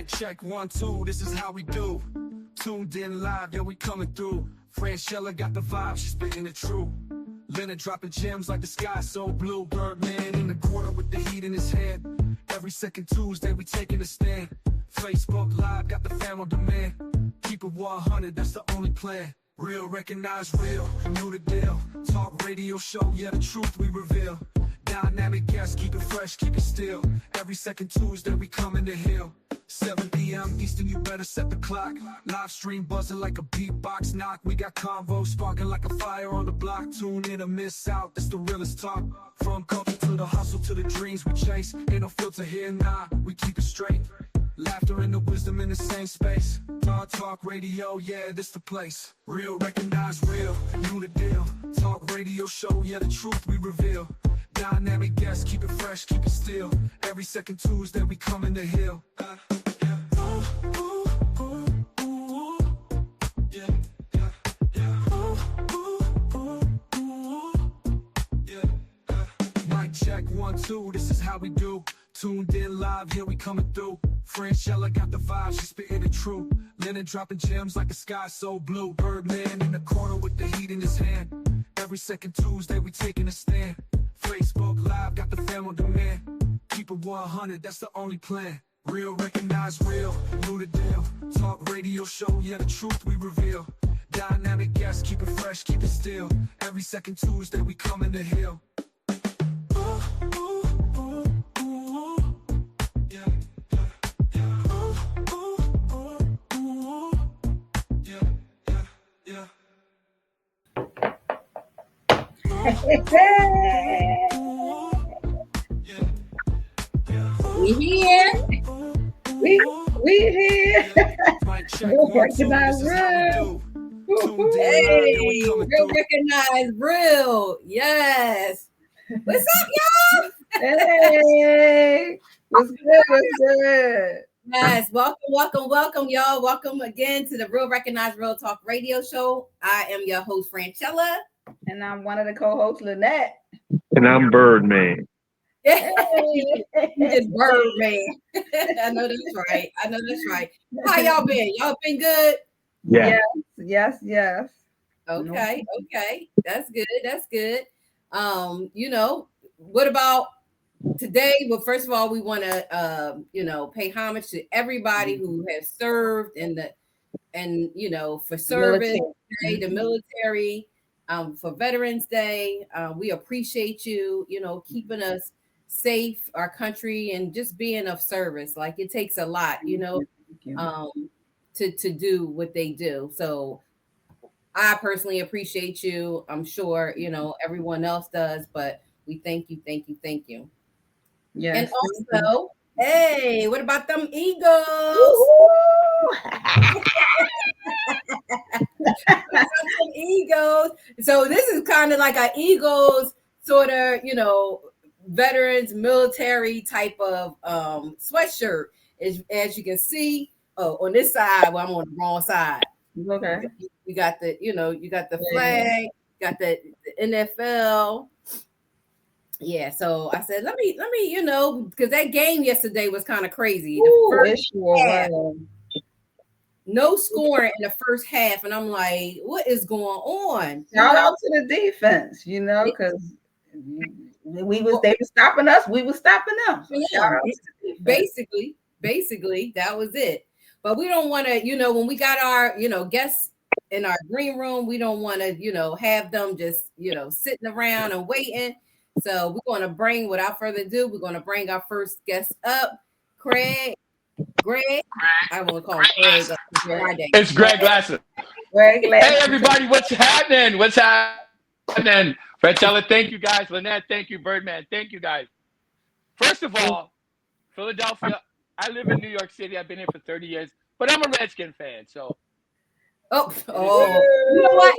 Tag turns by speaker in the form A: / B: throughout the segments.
A: Mic check 1, 2, this is how we do. Tuned in live, yeah, we coming through. Franchella got the vibe, she's spitting it true. Leonard dropping gems like the sky so blue. Birdman in the corner with the heat in his head. Every second Tuesday we taking a stand. Facebook Live got the fam on demand. Keep it 100, that's the only plan. Real, recognize real, new the deal. Talk radio show, yeah, the truth we reveal. Dynamic guests, keep it fresh, keep it still. Every second Tuesday we coming to hill. 7 p.m. Eastern, you better set the clock. Live stream buzzing like a beatbox knock. We got convo sparking like a fire on the block. Tune in or miss out, that's the realest talk. From culture to the hustle to the dreams we chase. Ain't no filter here, nah, we keep it straight. Laughter and the wisdom in the same space. Talk radio, yeah, this the place. Real, recognize real, new the deal. Talk radio show, yeah, the truth we reveal. Dynamic guests, keep it fresh, keep it still. Every second Tuesday we coming to hill. Mic check 1, 2, this is how we do. Tuned in live, here we coming through. Franchella got the vibe, she's spitting it true. Leonard dropping gems like the sky so blue. Birdman in the corner with the heat in his hand. Every second Tuesday we taking a stand. Facebook Live got the fam on demand. Keep it 100, that's the only plan. Real, recognize real, new the deal. Talk radio show, yeah, the truth we reveal. Dynamic guests, keep it fresh, keep it still. Every second Tuesday we coming to hill.
B: We here. We here. Real recognize real. Hey, real recognize real. Yes. What's up, y'all?
C: Hey, what's good? What's good?
B: Yes, welcome, y'all. Welcome again to the Real Recognize Real Talk radio show. I am your host, Franchella.
C: And I'm one of the co-hosts, Lynette.
D: And I'm Birdman.
B: Hey. It's Birdman. I know that's right. How y'all been? Y'all been good?
D: Yeah.
C: Yes.
B: Okay. That's good. What about today? Well, first of all, we want to pay homage to everybody who has served for service, the military, for Veterans Day. We appreciate you, keeping us safe, our country, and just being of service. Like, it takes a lot, to do what they do. So I personally appreciate you. I'm sure, everyone else does, but we thank you. Yes. And also, hey, what about them Eagles? Eagles. So this is kind of like an Eagles sort of, veterans military type of sweatshirt. As you can see, on this side, well, I'm on the wrong side.
C: Okay.
B: You got the, you got the flag, got the NFL. Yeah, so I said, let me, because that game yesterday was kind of crazy. The first half, no scoring in the first half, and I'm like, what is going on?
C: Shout out to the defense, because they were stopping us, we were stopping them. So
B: basically, that was it. But we don't want to, when we got our, guests in our green room, we don't want to, have them just, sitting around and waiting. So we're going to bring, without further ado, we're going to bring our first guest up, Greg. I want to call him Greg.
D: It's Greg Lassiter. Hey, everybody, what's happening? Franchella, thank you, guys. Lynette, thank you. Birdman, thank you, guys. First of all, Philadelphia, I live in New York City. I've been here for 30 years, but I'm a Redskin fan, so.
B: Oh. You know what?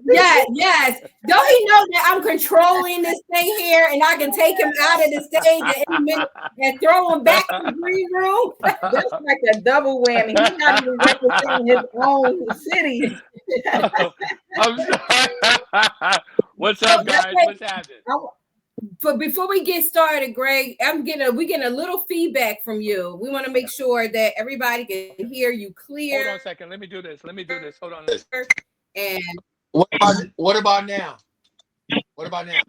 B: Yes. Don't he know that I'm controlling this thing here, and I can take him out of the stage at any minute and throw him back in the green room?
C: That's like a double whammy. He's not even representing his own city.
D: I'm sorry. What's up, guys? What's happening?
B: before we get started, Greg, we're getting a little feedback from you. We want to make sure that everybody can hear you clear.
D: Hold on a second. Let me do this. Hold on.
B: And
E: what about now? What about now?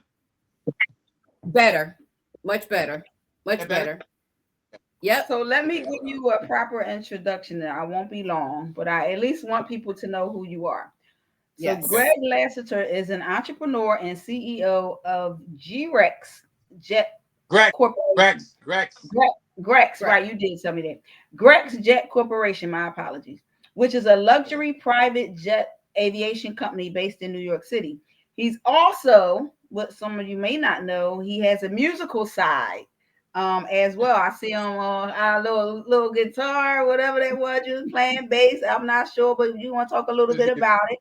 B: Better, much better, much better. Yep.
C: So let me give you a proper introduction. I won't be long, but I at least want people to know who you are. So
B: yes.
C: Greg Lassiter is an entrepreneur and CEO of Grex Jet Corporation. Grex, right? You did tell me that. Grex Jet Corporation, my apologies, which is a luxury private jet aviation company based in New York City. He's also, what some of you may not know, he has a musical side as well. I see him on a little guitar, whatever that was, just playing bass. I'm not sure, but you want to talk a little bit about it.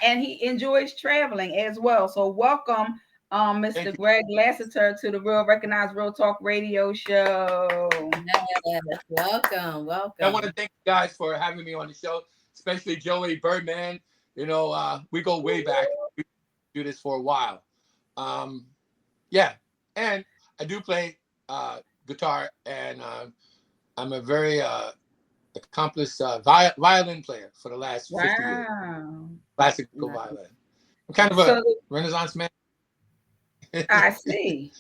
C: And he enjoys traveling as well. So welcome, Mr. Greg Lassiter, to the Real Recognized Real Talk Radio Show.
B: Yes, welcome.
E: I want to thank you guys for having me on the show, especially Joey Birdman. You know, we go way back. We do this for a while. Yeah, and I do play guitar, and I'm a very accomplished violin player for the last 50 years. Classical violin. I'm kind of a Renaissance man.
C: I see.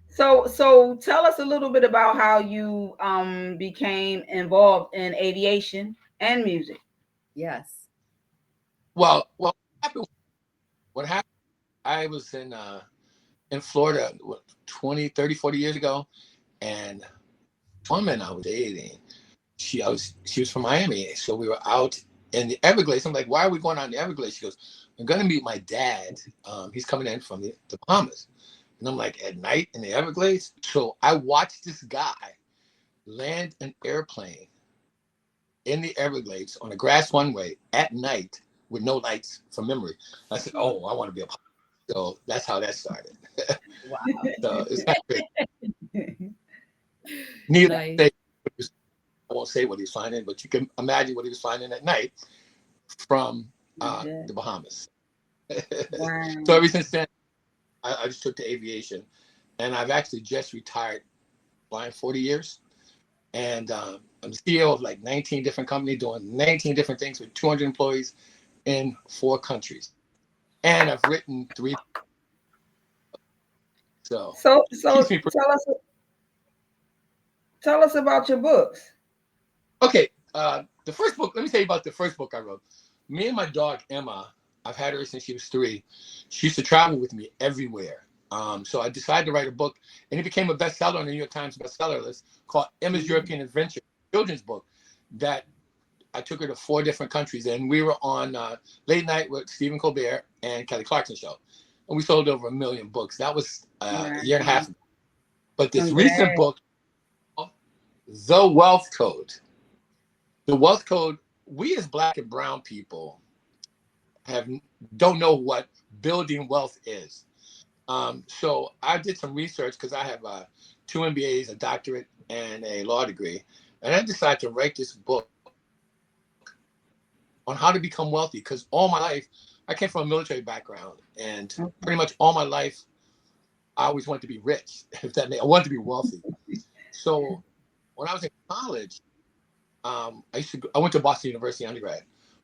C: So tell us a little bit about how you became involved in aviation and music.
B: Yes.
E: Well, what happened? I was in Florida 20, 30, 40 years ago, and woman I was dating, she was from Miami, so we were out in the Everglades. I'm like, why are we going out in the Everglades? She goes, I'm gonna meet my dad. He's coming in from the Bahamas. And I'm like, at night in the Everglades? So I watched this guy land an airplane in the Everglades on a grass runway at night with no lights from memory. I said, oh, I want to be a pilot. So that's how that started.
B: Wow.
E: So it's not great. Nice. I won't say what he's finding, but you can imagine what he was finding at night from the Bahamas. Wow. So ever since then, I just took to aviation, and I've actually just retired, flying 40 years, and I'm the CEO of like 19 different companies, doing 19 different things with 200 employees in 4 countries, and I've written 3. So
C: tell us about your books.
E: Okay, the first book. Let me tell you about the first book I wrote. Me and my dog Emma, I've had her since she was 3. She used to travel with me everywhere. So I decided to write a book, and it became a bestseller on the New York Times bestseller list called Emma's European Adventure, children's book. That I took her to 4 different countries, and we were on Late Night with Stephen Colbert and Kelly Clarkson show, and we sold over 1 million books. That was a year and a half ago. But this recent book, The Wealth Code. The Wealth Code. We as Black and Brown people don't know what building wealth is. So I did some research because I have 2 MBAs, a doctorate, and a law degree, and I decided to write this book on how to become wealthy. Because all my life, I came from a military background, and pretty much all my life, I always wanted to be rich. I wanted to be wealthy. So when I was in college, I went to Boston University undergrad.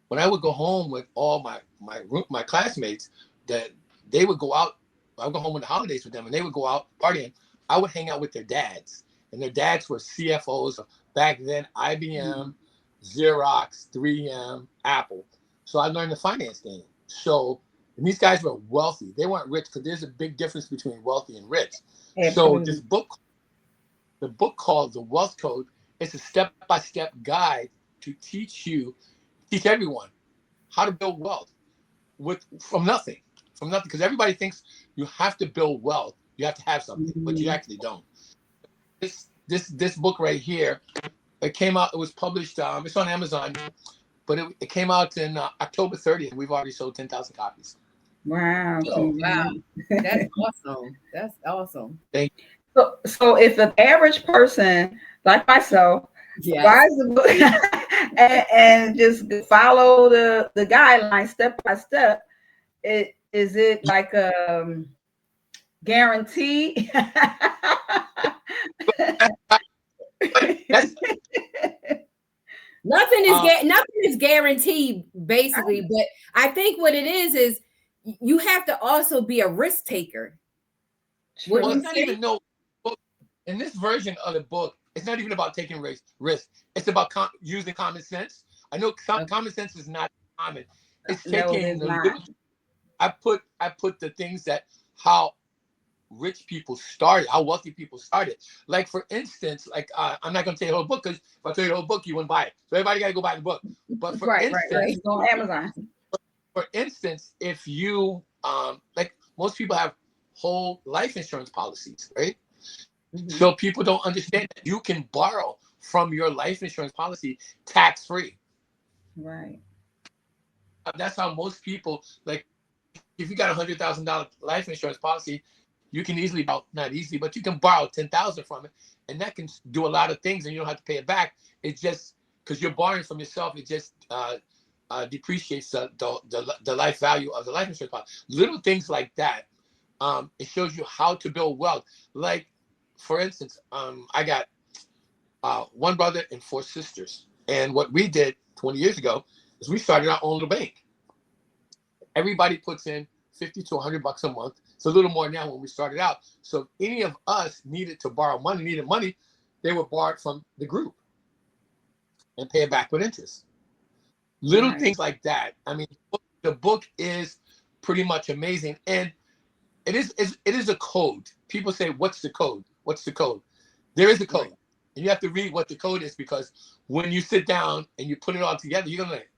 E: When I would go home with all my classmates, that they would go out. I would go home in the holidays with them, and they would go out partying. I would hang out with their dads, and their dads were CFOs back then: IBM, Xerox, 3M, Apple. So I learned the finance game. So and these guys were wealthy. They weren't rich, because there's a big difference between wealthy and rich. So this book, the book called The Wealth Code, it's a step-by-step guide to teach everyone how to build wealth from nothing, because everybody thinks you have to build wealth, you have to have something, but you actually don't. This book right here, it came out, it was published, it's on Amazon, but it came out in October 30th. We've already sold 10,000 copies.
C: Wow.
B: Wow. That's awesome. That's awesome.
E: Thank you.
C: So if an average person like myself buys the book and just follow the guidelines step by step, is it like Guarantee.
B: Nothing is guaranteed, basically. But I think what it is you have to also be a risk taker.
E: Well, it's not even in this version of the book. It's not even about taking risk. It's about using common sense. I know common sense is not common. It's taking I put the things that how rich people started, how wealthy people started. Like, for instance, like I'm not going to tell you the whole book, because if I tell you the whole book, you wouldn't buy it. So everybody got to go buy the book. But for instance,
C: go on Amazon.
E: For instance, if you like, most people have whole life insurance policies, right? Mm-hmm. So people don't understand that you can borrow from your life insurance policy tax-free.
C: Right.
E: That's how most people, like, if you got $100,000 life insurance policy, you can easily, not easily, but you can borrow $10,000 from it, and that can do a lot of things, and you don't have to pay it back. It's just because you're borrowing from yourself, it just depreciates the life value of the life insurance policy. Little things like that. It shows you how to build wealth. Like, for instance, I got one brother and 4 sisters, and what we did 20 years ago is we started our own little bank. Everybody puts in $50 to $100 a month. It's a little more now when we started out. So if any of us needed to borrow money, they would borrow it from the group and pay it back with interest. Little things like that. I mean, the book is pretty much amazing. And it is a code. People say, what's the code? What's the code? There is a code. Right. And you have to read what the code is, because when you sit down and you put it all together, you're going to like,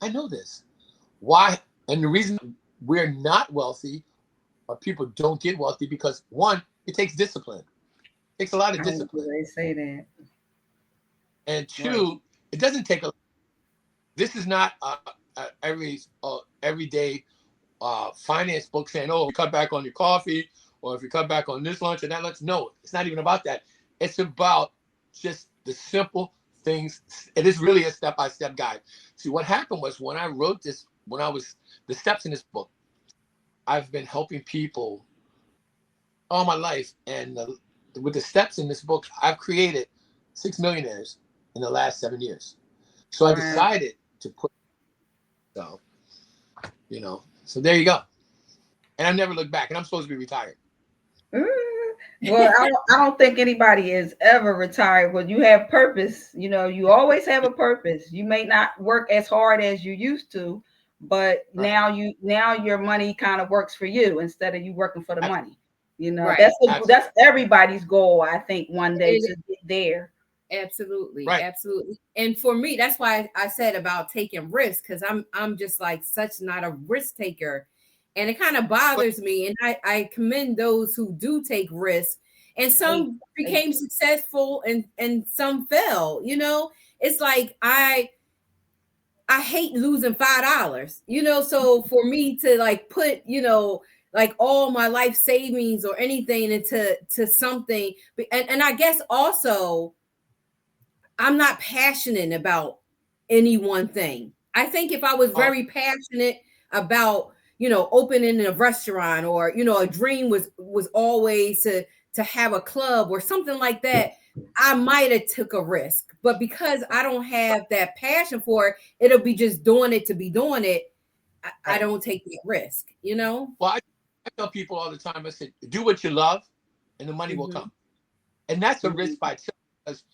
E: I know this. Why? And the reason we're not wealthy, or people don't get wealthy, because one, it takes discipline. It takes a lot of discipline.
C: They say that.
E: And two, it doesn't take this is not everyday finance book saying, oh, if you cut back on your coffee, or if you cut back on this lunch and that lunch. No, it's not even about that. It's about just the simple things. It is really a step-by-step guide. See, what happened was, when I wrote this, the steps in this book, I've been helping people all my life. And with the steps in this book, I've created 6 millionaires in the last 7 years. So I decided to put, so there you go. And I've never looked back, and I'm supposed to be retired.
C: Well, I don't think anybody is ever retired. When you have purpose, you always have a purpose. You may not work as hard as you used to, but now your money kind of works for you instead of you working for the money. That's everybody's goal, I think, one day to get there.
B: Absolutely. Absolutely. And for me, that's why I said about taking risks, because I'm just like such not a risk taker. And it kind of bothers me. And I commend those who do take risks. And some became successful and some fell. It's like I hate losing $5. So for me to like put, like all my life savings or anything into something. And I guess also I'm not passionate about any one thing. I think if I was very passionate about, opening a restaurant, or, a dream was always to have a club or something like that, I might have took a risk. But because I don't have that passion for it, it'll be just doing it to be doing it. I don't take that risk, Well,
E: I tell people all the time, I said, do what you love and the money will come. And that's a risk by itself, because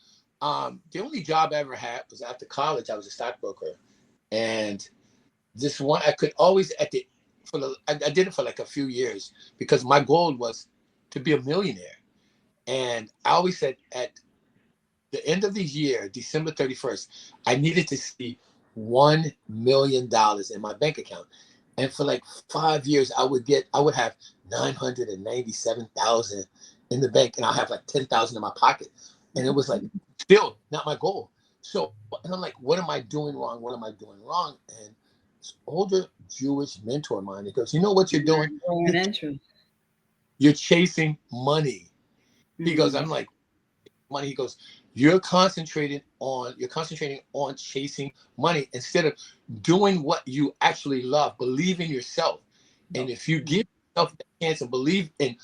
E: the only job I ever had was after college. I was a stockbroker, and this one I could always I did it for like a few years, because my goal was to be a millionaire. And I always said at the end of the year, December 31st, I needed to see $1 million in my bank account. And for like 5 years, I would have 997,000 in the bank, and I'll have like 10,000 in my pocket. And it was like still not my goal. So, and I'm like, what am I doing wrong? What am I doing wrong? And this older Jewish mentor of mine, he goes, you know what you're doing? You're chasing money. He goes, I'm like, money. He goes, you're concentrating on chasing money instead of doing what you actually love. Believe in yourself. And if you give yourself the chance and believe in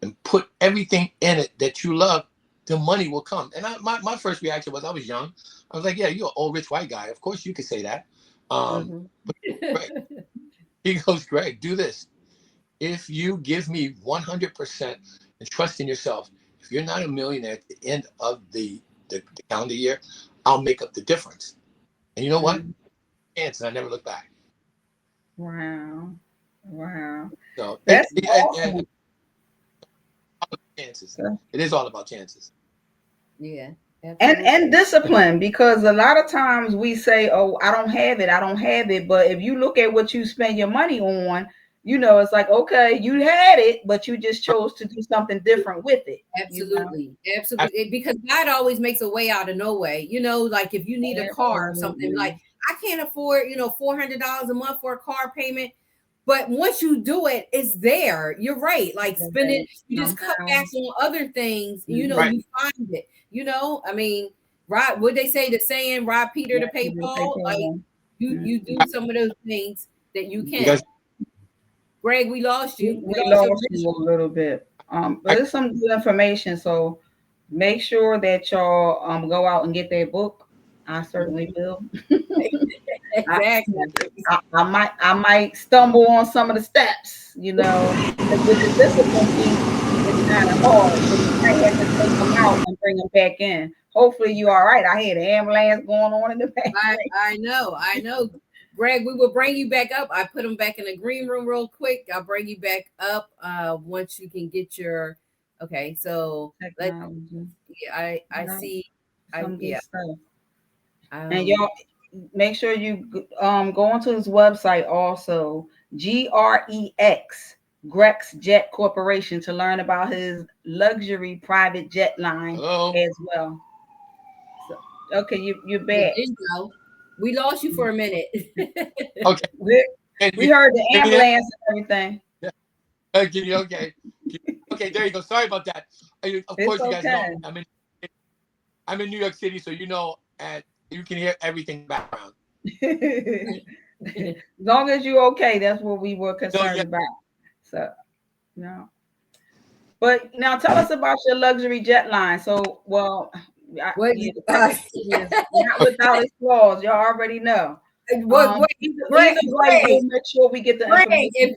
E: and put everything in it that you love, the money will come. And my first reaction was, I was young. I was like, yeah, you're an old rich white guy. Of course you could say that. But Greg, he goes, Greg, do this. If you give me 100% and trust in yourself, if you're not a millionaire at the end of the calendar year, I'll make up the difference. And you know what? And I never look back.
C: Wow.
E: So
C: That's awesome.
E: chances. It is all about chances.
B: Yeah.
C: And discipline, because a lot of times we say, oh, I don't have it. But if you look at what you spend your money on, you know, it's like, okay, you had it, but you just chose to do something different with it.
B: Absolutely. You know? Absolutely. Because God always makes a way out of no way. You know, like if you need a car or something, like I can't afford, you know, $400 a month for a car payment. But once you do it, it's there. You're right. Like spend it, you just cut back on other things, you know, you find it. You know, I mean, right, what they say, the saying, rob Peter to pay Paul. Like you do some of those things that you can. Greg, we lost you.
C: We lost you a little bit. But there's some good information. So make sure that y'all go out and get that book. I certainly will.
B: Exactly.
C: I might stumble on some of the steps, you know, with the discipline piece, it's kind of hard. So you might have to take them out and bring them back in. Hopefully you all right. I hear the ambulance going on in the back.
B: I know. Greg, we will bring you back up. I put them back in the green room real quick. I'll bring you back up once you can get your so I see
C: stuff. And y'all make sure you go onto his website also, Grex Jet Corporation, to learn about his luxury private jet line as well. So, okay, you're back.
B: We lost you for a minute.
E: Okay.
C: We heard the ambulance and everything.
E: Yeah. Okay, there you go. Sorry about that. Of course, you guys know I'm in New York City, so you know, and you can hear everything in the background.
C: As long as you're okay, that's what we were concerned about. So, no. But now tell us about your luxury jet line. So, not without its flaws, y'all already know. We'll make sure we get the information.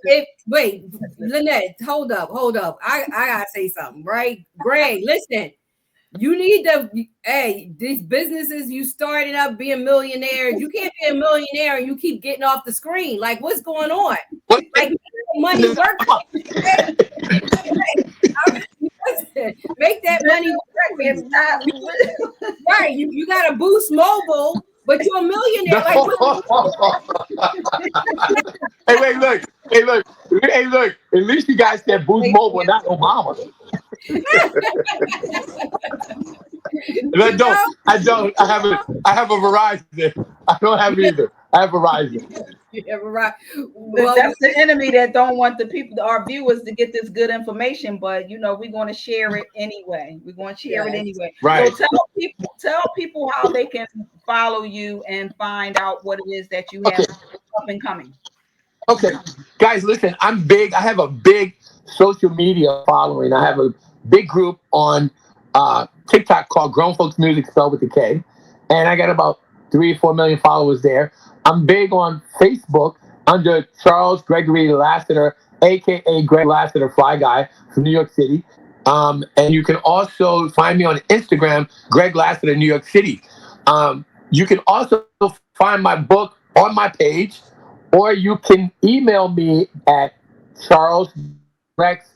B: Wait, Lynette, hold up. I gotta say something, right? Greg, listen. You need these businesses you started up being millionaires. You can't be a millionaire and you keep getting off the screen. Like, what's going on? Like, money work. Make that money work. Right. You got to Boost Mobile, but you're a millionaire.
E: Hey, look. At least you guys said Boost Mobile, not Obama. I don't. I have a Verizon. I don't have either. I have Verizon.
C: Well, that's the enemy that don't want the people, our viewers, to get this good information. But you know, we're going to share it anyway.
E: Right.
C: So tell people how they can follow you and find out what it is that you have up and coming.
E: Okay, guys, listen. I'm big. I have a big social media following. I have a big group on TikTok called Grown Folks Music, spelled with a K, and I got about 3 or 4 million followers there. I'm big on Facebook under Charles Gregory Lassiter, aka Greg Lassiter, Fly Guy from New York City. And you can also find me on Instagram, Greg Lassiter, New York City. You can also find my book on my page, or you can email me at CharlesGrex,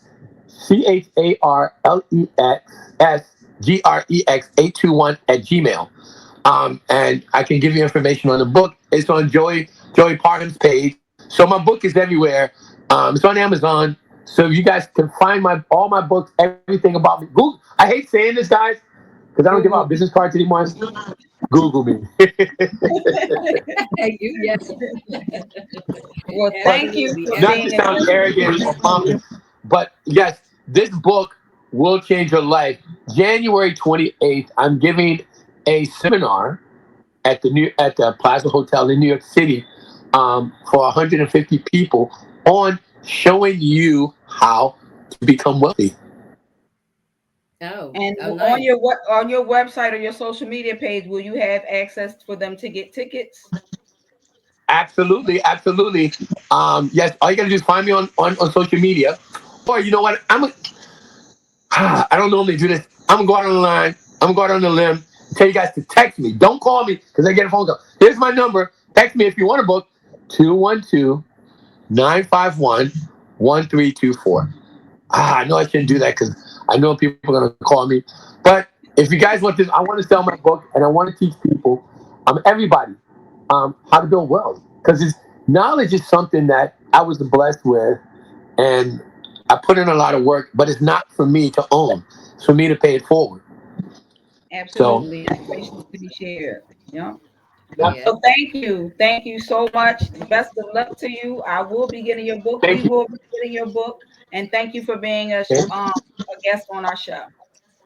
E: CharlesGrex821 @gmail. And I can give you information on the book. It's on Joey Parham's page. So my book is everywhere. It's on Amazon. So you guys can find all my books, everything about me. Google. I hate saying this, guys, because I don't give out business cards anymore. Google me.
B: Yes.
C: Well, thank you.
E: Not to sound arrogant or pompous, but yes, this book will change your life. January 28th, I'm giving a seminar at the Plaza Hotel in New York City for 150 people on showing you how to become wealthy.
B: Oh,
C: And
B: nice.
C: on your website or your social media page, will you have access for them to get tickets?
E: Absolutely, absolutely. Yes, all you gotta do is find me on social media. Or you know what? I don't normally do this. I'm gonna go out on the line. I'm gonna go out on the limb. Tell you guys to text me. Don't call me because I get a phone call. Here's my number. Text me if you want to book. 212-951-1324. I know I shouldn't do that because I know people are gonna call me. But if you guys want this, I want to sell my book and I want to teach people, everybody, how to build wealth. Because knowledge is something that I was blessed with, and I put in a lot of work, but it's not for me to own. It's for me to pay it forward.
C: Absolutely. Information to be shared. Yeah.
B: Yeah.
C: So thank you so much. Best of luck to you. I will be getting your book.
E: Thank
C: We
E: you.
C: will be getting your book, and thank you for being a guest on our show.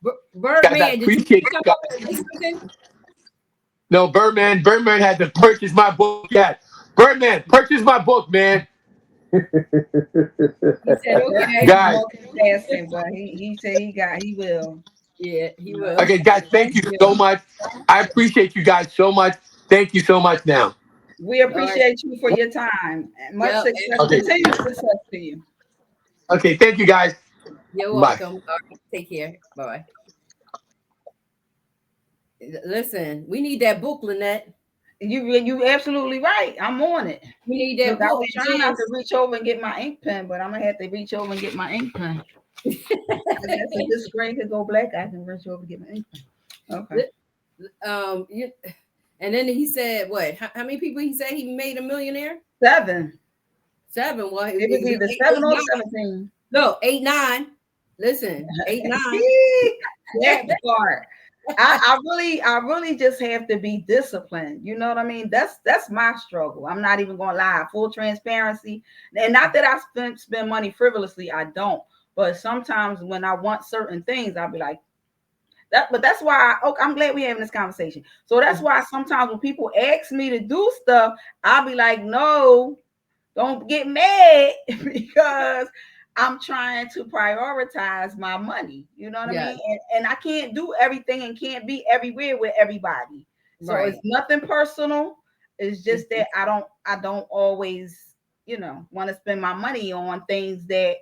E: Guys, I
B: Birdman, did you
E: appreciate you
B: come
E: guys.
B: up with something?
E: No, Birdman had to purchase my book. Yeah, Birdman, purchase my book, man.
B: He said, okay.
E: Guys.
C: Multitasking, but he said he will.
B: Yeah, he will.
E: Okay, guys, thank you so much. I appreciate you guys so much. Thank you so much now.
C: We appreciate you for your time. Much success.
E: Okay.
C: Continued success to you.
E: Okay, thank you guys.
B: You're
E: Bye.
B: welcome. All right, take care. Bye. Listen, we need that book, Lynette.
C: You absolutely right. I'm on it.
B: We need that
C: Look, I
B: book.
C: was trying not to reach over and get my ink pen, but I'm gonna have to reach over and get my ink pen. I guess if this screen could go black, I can reach over and get my ink pen. Okay.
B: And then he said, what? How many people he said he made a millionaire?
C: 7.
B: Well,
C: it was either 7 or 17.
B: No, 8, 9. Listen, 8, 9.
C: That part. I really just have to be disciplined. You know what I mean? That's my struggle. I'm not even gonna lie. Full transparency. And not that I spend money frivolously. I don't. But sometimes when I want certain things, I'll be like that. But that's why I'm glad we're having this conversation. So that's why sometimes when people ask me to do stuff, I'll be like, no, don't get mad because I'm trying to prioritize my money. You know what I mean? And I can't do everything and can't be everywhere with everybody. So it's nothing personal. It's just that I don't always, want to spend my money on things that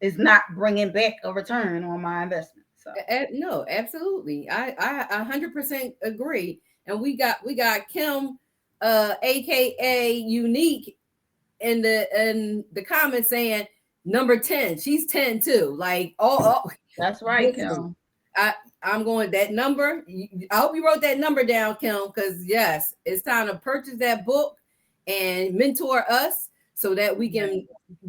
C: is not bringing back a return on my investment. So
B: no, absolutely. I 100% agree. And we got Kim, aka Unique, in the comments saying number 10. She's 10 too. Like,
C: that's right, Kim.
B: I'm going that number. I hope you wrote that number down, Kim, because yes, it's time to purchase that book and mentor us so that we can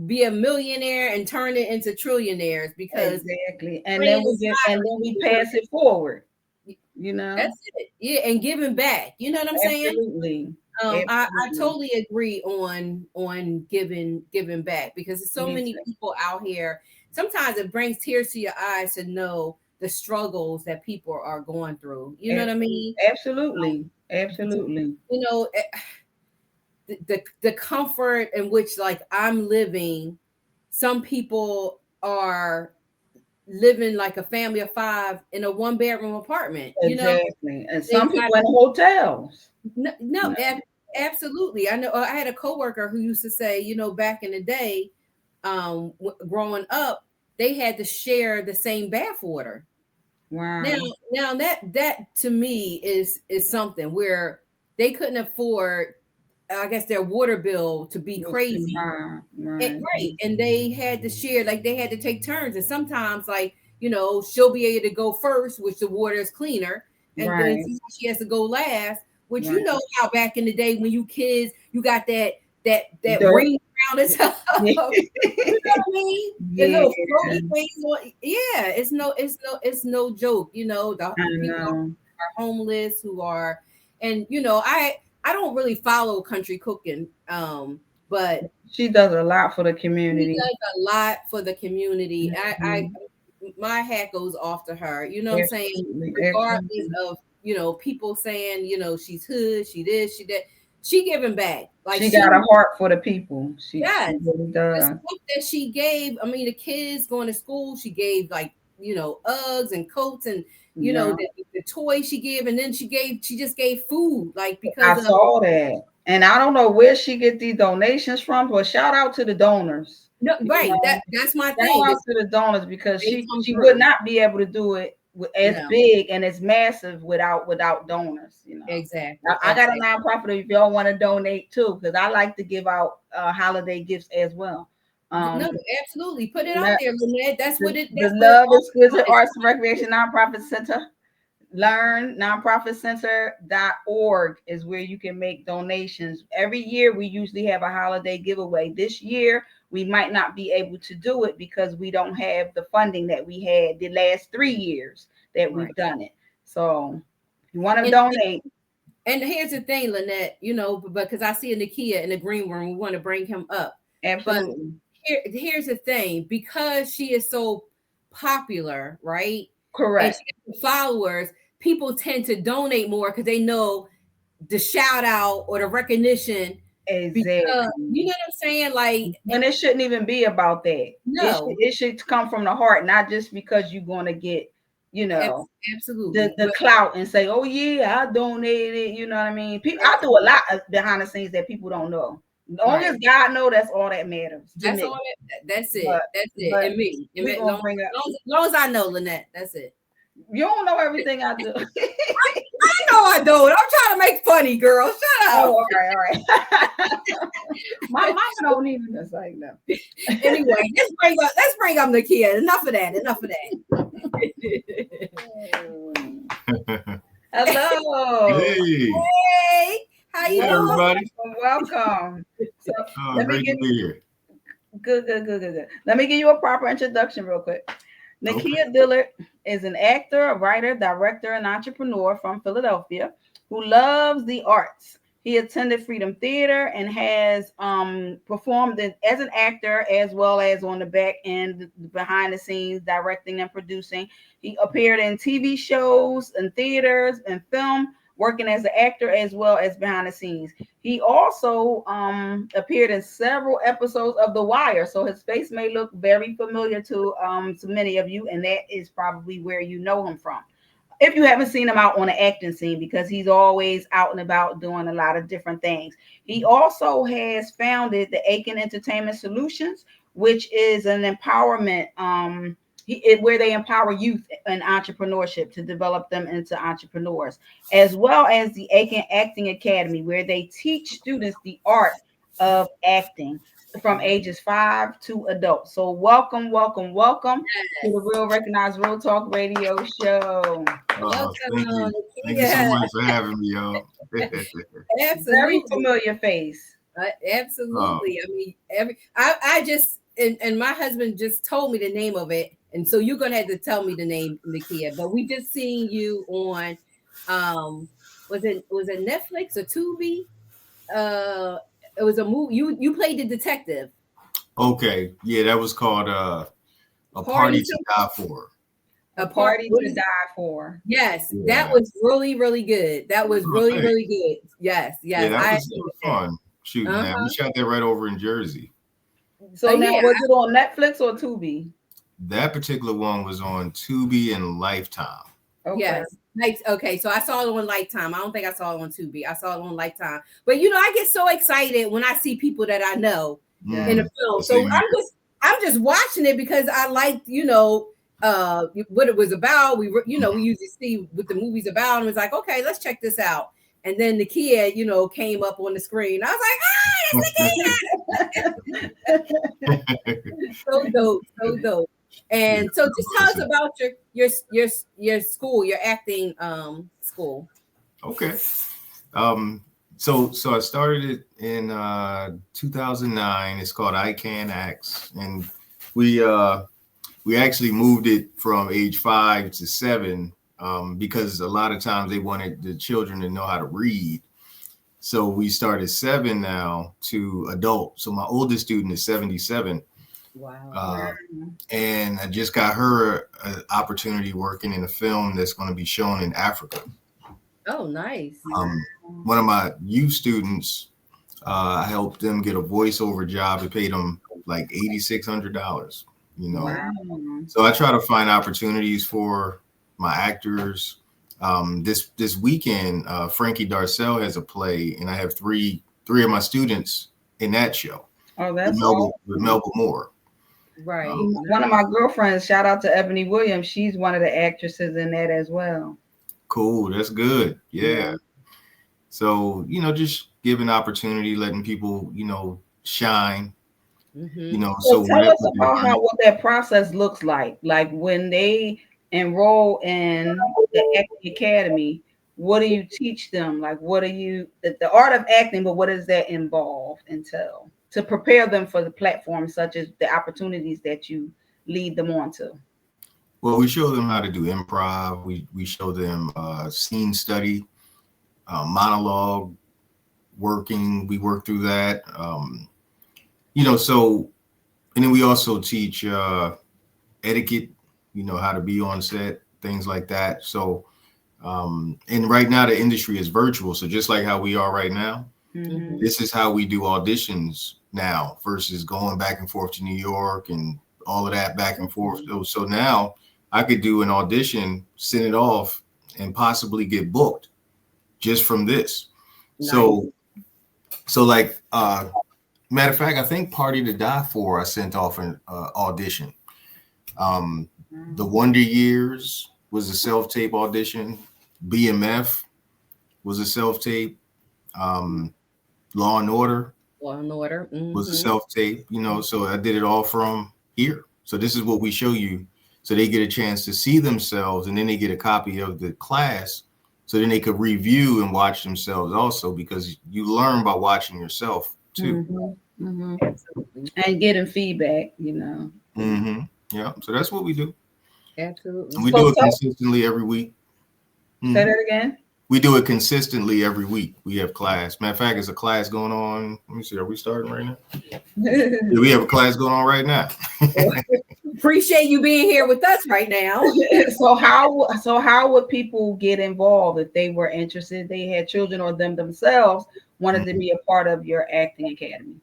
B: be a millionaire and turn it into trillionaires. Because
C: exactly, and then we pass it forward.
B: That's it. Yeah, and giving back. You know what I'm saying?
C: Absolutely.
B: I totally agree on giving back, because there's so many people out here. Sometimes it brings tears to your eyes to know the struggles that people are going through. You know what I mean?
C: Absolutely.
B: The comfort in which, like, I'm living, some people are living like a family of 5 in a 1-bedroom apartment.
C: Exactly. And some people in hotels.
B: No, absolutely. I know. I had a coworker who used to say, back in the day, growing up, they had to share the same bath water.
C: Wow.
B: Now that to me is something where they couldn't afford, I guess, their water bill to be crazy. Right. And they had to share, like they had to take turns. And sometimes, like, she'll be able to go first, which the water is cleaner. And then she has to go last, which you know how back in the day when you kids, you got that ring around his house. You know what I mean? The little floaty things. Yeah, it's no joke. The people are homeless who are, and I don't really follow country cooking, but
C: she does a lot for the community.
B: She does a lot for the community. My hat goes off to her. You know what I'm saying? Regardless of people saying she's hood, she this, she that. She giving back. Like,
C: she got a heart for the people. She really does.
B: The stuff that she gave. I mean, the kids going to school. She gave like Uggs and coats and the toys she gave, and then she just gave food, like, because
C: I saw that. And I don't know where she get these donations from, but shout out to the donors.
B: No, right. That's my thing.
C: Shout out to the donors, because she would not be able to do it as big and as massive without donors.
B: Exactly.
C: I got a nonprofit if y'all want to donate too, because I like to give out holiday gifts as well.
B: No, absolutely. Put it out there, Lynette. That's what it.
C: The Love Exquisite Arts and Recreation Nonprofit Center. Learn nonprofitcenter.org is where you can make donations. Every year we usually have a holiday giveaway. This year we might not be able to do it because we don't have the funding that we had the last 3 years that we've done it. So if you want to donate.
B: And here's the thing, Lynette, because I see a Nakia in the green room, we want to bring him up.
C: Absolutely.
B: But here's the thing, because she is so popular, right?
C: Correct.
B: And followers, people tend to donate more because they know the shout out or the recognition.
C: Exactly.
B: Because, you know what I'm saying? Like,
C: and it shouldn't even be about that.
B: No,
C: it should come from the heart, not just because you're going to get,
B: absolutely
C: the clout and say, oh yeah, I donated. You know what I mean? I do a lot behind the scenes that people don't know. As long as God knows, that's all that matters.
B: That's all. That's it. That's it. And me. As long as I know, Lynette, that's it.
C: You don't know everything I do.
B: I know I do. I'm trying to make funny, girl. Shut up.
C: Oh, all right. My mama don't even just like no.
B: Anyway, let's bring up Nakia. Enough of that.
C: Hello.
F: Hey.
B: How you doing,
F: everybody?
C: Welcome. So,
F: great to be here.
C: Good. Let me give you a proper introduction real quick. Nakia Dillard is an actor, a writer, director, and entrepreneur from Philadelphia who loves the arts. He attended Freedom Theater and has performed as an actor as well as on the back end, behind the scenes, directing and producing. He appeared in TV shows and theaters and film, working as an actor as well as behind the scenes. He also appeared in several episodes of The Wire, so his face may look very familiar to many of you, and that is probably where you know him from. If you haven't seen him out on the acting scene, because he's always out and about doing a lot of different things. He also has founded the Aiken Entertainment Solutions, which is an empowerment where they empower youth in entrepreneurship to develop them into entrepreneurs, as well as the Aiken Acting Academy, where they teach students the art of acting from ages 5 to adults. So welcome to the Real Recognized Real Talk Radio Show.
F: Thank you so much for having me, y'all.
B: Absolutely.
C: Very familiar face.
B: Absolutely. I mean, I just and my husband just told me the name of it, and so you're gonna have to tell me the name, Nakia. But we just seen you on was it Netflix or Tubi? It was a movie. You played the detective.
F: Okay, yeah, that was called A Party to Die For.
C: A Party to Die For.
B: Yes, that was really, really good. That was really, really good. Yes.
F: Yeah, that was fun. Shoot, man, we shot that right over in Jersey.
C: So now, was it on Netflix or Tubi?
F: That particular one was on Tubi and Lifetime.
B: Okay. Yes. Okay, so I saw it on Lifetime. I don't think I saw it on Tubi. I saw it on Lifetime. But I get so excited when I see people that I know in the film. So I'm just watching it because I like what it was about. We usually see what the movie's about, and it's like, okay, let's check this out. And then Nakia, came up on the screen. I was like, it's Nakia. So dope. And so just tell us about your school, your acting school.
F: Okay. So I started it in 2009. It's called I Can Act, and we actually moved it from age 5 to 7 because a lot of times they wanted the children to know how to read. So we started 7 now to adult. So my oldest student is 77.
B: Wow.
F: And I just got her an opportunity working in a film that's going to be shown in Africa.
B: Oh, nice.
F: One of my youth students, I helped them get a voiceover job. It paid them like $8,600. you know.
C: Wow.
F: So I try to find opportunities for my actors. This weekend, Frankie Darcell has a play, and I have three of my students in that show.
C: Oh, that's
F: with Melba Moore.
B: Right.
C: One of my girlfriends, shout out to Ebony Williams. She's one of the actresses in that as well.
F: Cool. That's good. Yeah. So, you know, just giving opportunity, letting people, you know, shine. You know,
C: so tell us about what that process looks like. Like when they enroll in the acting academy, what do you teach them? Like, what are you the art of acting, but what does that entail to prepare them for the platform, such as the opportunities that you lead them on to?
F: Well, we show them how to do improv. We show them scene study, monologue working. We work through that. You know, so, and then we also teach etiquette, you know, how to be on set, things like that. So, and right now the industry is virtual. So just like how we are right now, this is how we do auditions now versus going back and forth to New York and all of that back and forth. So now I could do an audition, send it off, and possibly get booked just from this. Nice. So like, matter of fact, I think Party to Die For, I sent off an audition. The Wonder Years was a self-tape audition. BMF was a self-tape. Law and Order was a self-tape, you know, so I did it all from here. So this is what we show you. So they get a chance to see themselves, and then they get a copy of the class. So then they could review and watch themselves also, because you learn by watching yourself too.
C: And getting feedback, you know.
F: Yeah. So that's what we do.
B: Absolutely.
F: And we do it consistently every week.
C: Say that again.
F: We do it consistently every week. We have class. Matter of fact, there's a class going on. Let me see. Are we starting right now? Yeah, we have a class going on right now.
B: Appreciate you being here with us right now.
C: So how would people get involved if they were interested? They had children or them themselves wanted to be a part of your acting academy.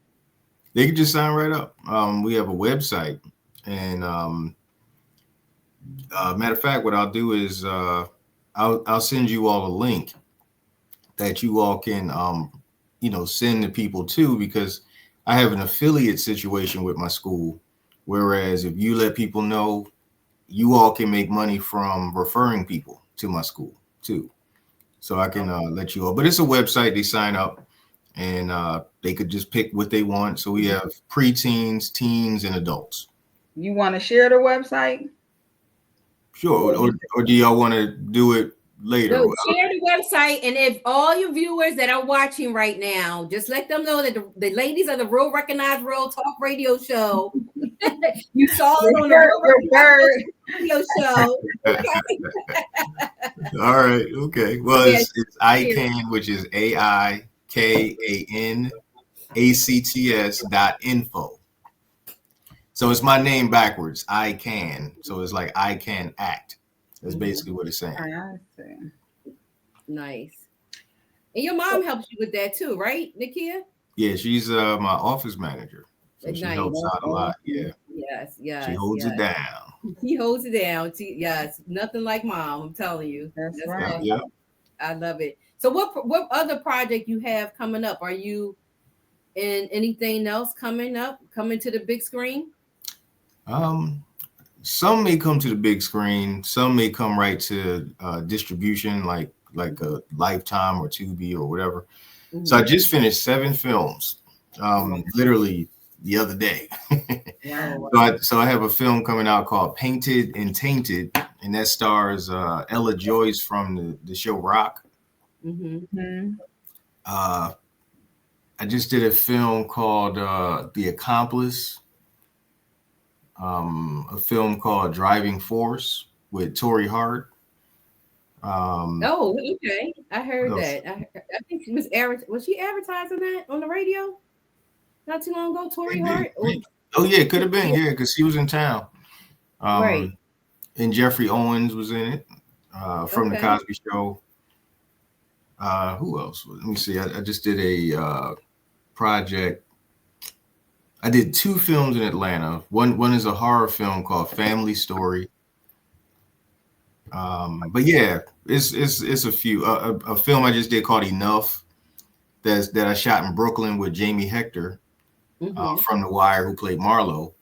F: They can just sign right up. We have a website, and matter of fact, what I'll do is I'll send you all a link that you all can you know, send to people too, because I have an affiliate situation with my school. Whereas if you let people know, you all can make money from referring people to my school too. So I can let you all, but it's a website. They sign up and they could just pick what they want. So we have preteens, teens, and adults.
C: You want to share the website?
F: Sure. Or do y'all want to do it later?
B: No, share the website, and if all your viewers that are watching right now, just let them know that the ladies of the Real Recognized Real Talk Radio Show, you saw it on the radio show.
F: All right. Okay. Well, it's ICAN, which is AIKANACTS.info. So it's my name backwards. I can. So it's like I can act. That's basically what it's saying.
C: I see.
B: Nice. And your mom helps you with that too, right, Nakia?
F: Yeah, she's my office manager. So she helps out a lot. Yeah.
B: Yes.
F: She holds it down.
B: He holds it down. Yes. Nothing like mom, I'm telling you.
C: That's right.
F: Yeah.
B: I love it. So what other project you have coming up? Are you in anything else coming to the big screen?
F: Some may come to the big screen. Some may come right to distribution, like a Lifetime or Tubi or whatever. So I just finished 7 films, literally the other day. So I have a film coming out called Painted and Tainted, and that stars Ella Joyce from the show Rock. I just did a film called The Accomplice. A film called Driving Force with Tori Hart.
B: Oh, okay. I heard that. I think she was she advertising that on the radio not too long ago? Tori Hart?
F: Oh yeah, it could have been, yeah, because she was in town.
B: Right.
F: And Jeffrey Owens was in it from the Cosby Show. Who else? Let me see. I just did a project. I did 2 films in Atlanta. One is a horror film called Family Story. But yeah, it's a few. A film I just did called Enough that I shot in Brooklyn with Jamie Hector from The Wire, who played Marlo.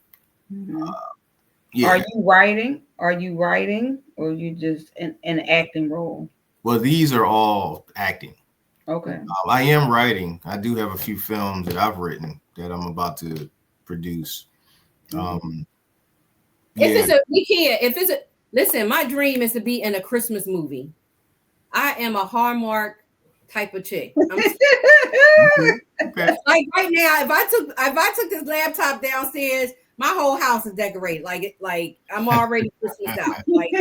C: Yeah. Are you writing, or you just an acting role?
F: Well, these are all acting.
C: Okay.
F: I am writing. I do have a few films that I've written that I'm about to produce.
B: Listen, my dream is to be in a Christmas movie. I am a Hallmark type of chick. Okay. Like right now, if I took this laptop downstairs, my whole house is decorated. Like I'm already Christmas out. Like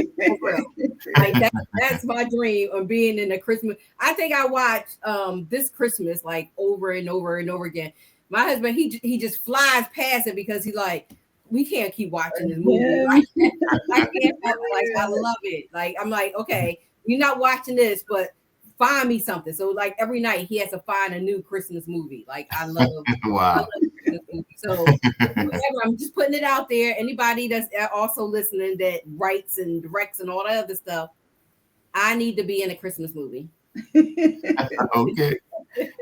B: that's my dream of being in a Christmas. I think I watched this Christmas like over and over and over again. My husband, he just flies past it because he like, we can't keep watching this movie. Yeah. I love it. Like I'm like, okay, you're not watching this, but find me something. So like every night he has to find a new Christmas movie. Like I love Christmas movie. So whatever, I'm just putting it out there. Anybody that's also listening that writes and directs and all that other stuff, I need to be in a Christmas movie.
F: Okay.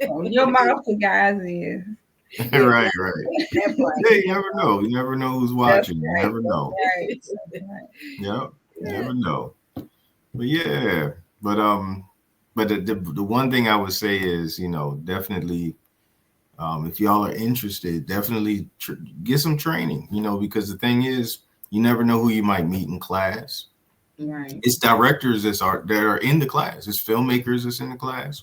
C: Your mouth to guys is.
F: Right. Yeah, you never know. You never know who's watching. You never know. Right. Yep. You never know. But yeah. But the one thing I would say is, definitely, if y'all are interested, definitely get some training, because the thing is, you never know who you might meet in class.
C: Right.
F: It's directors that are in the class. It's filmmakers that's in the class.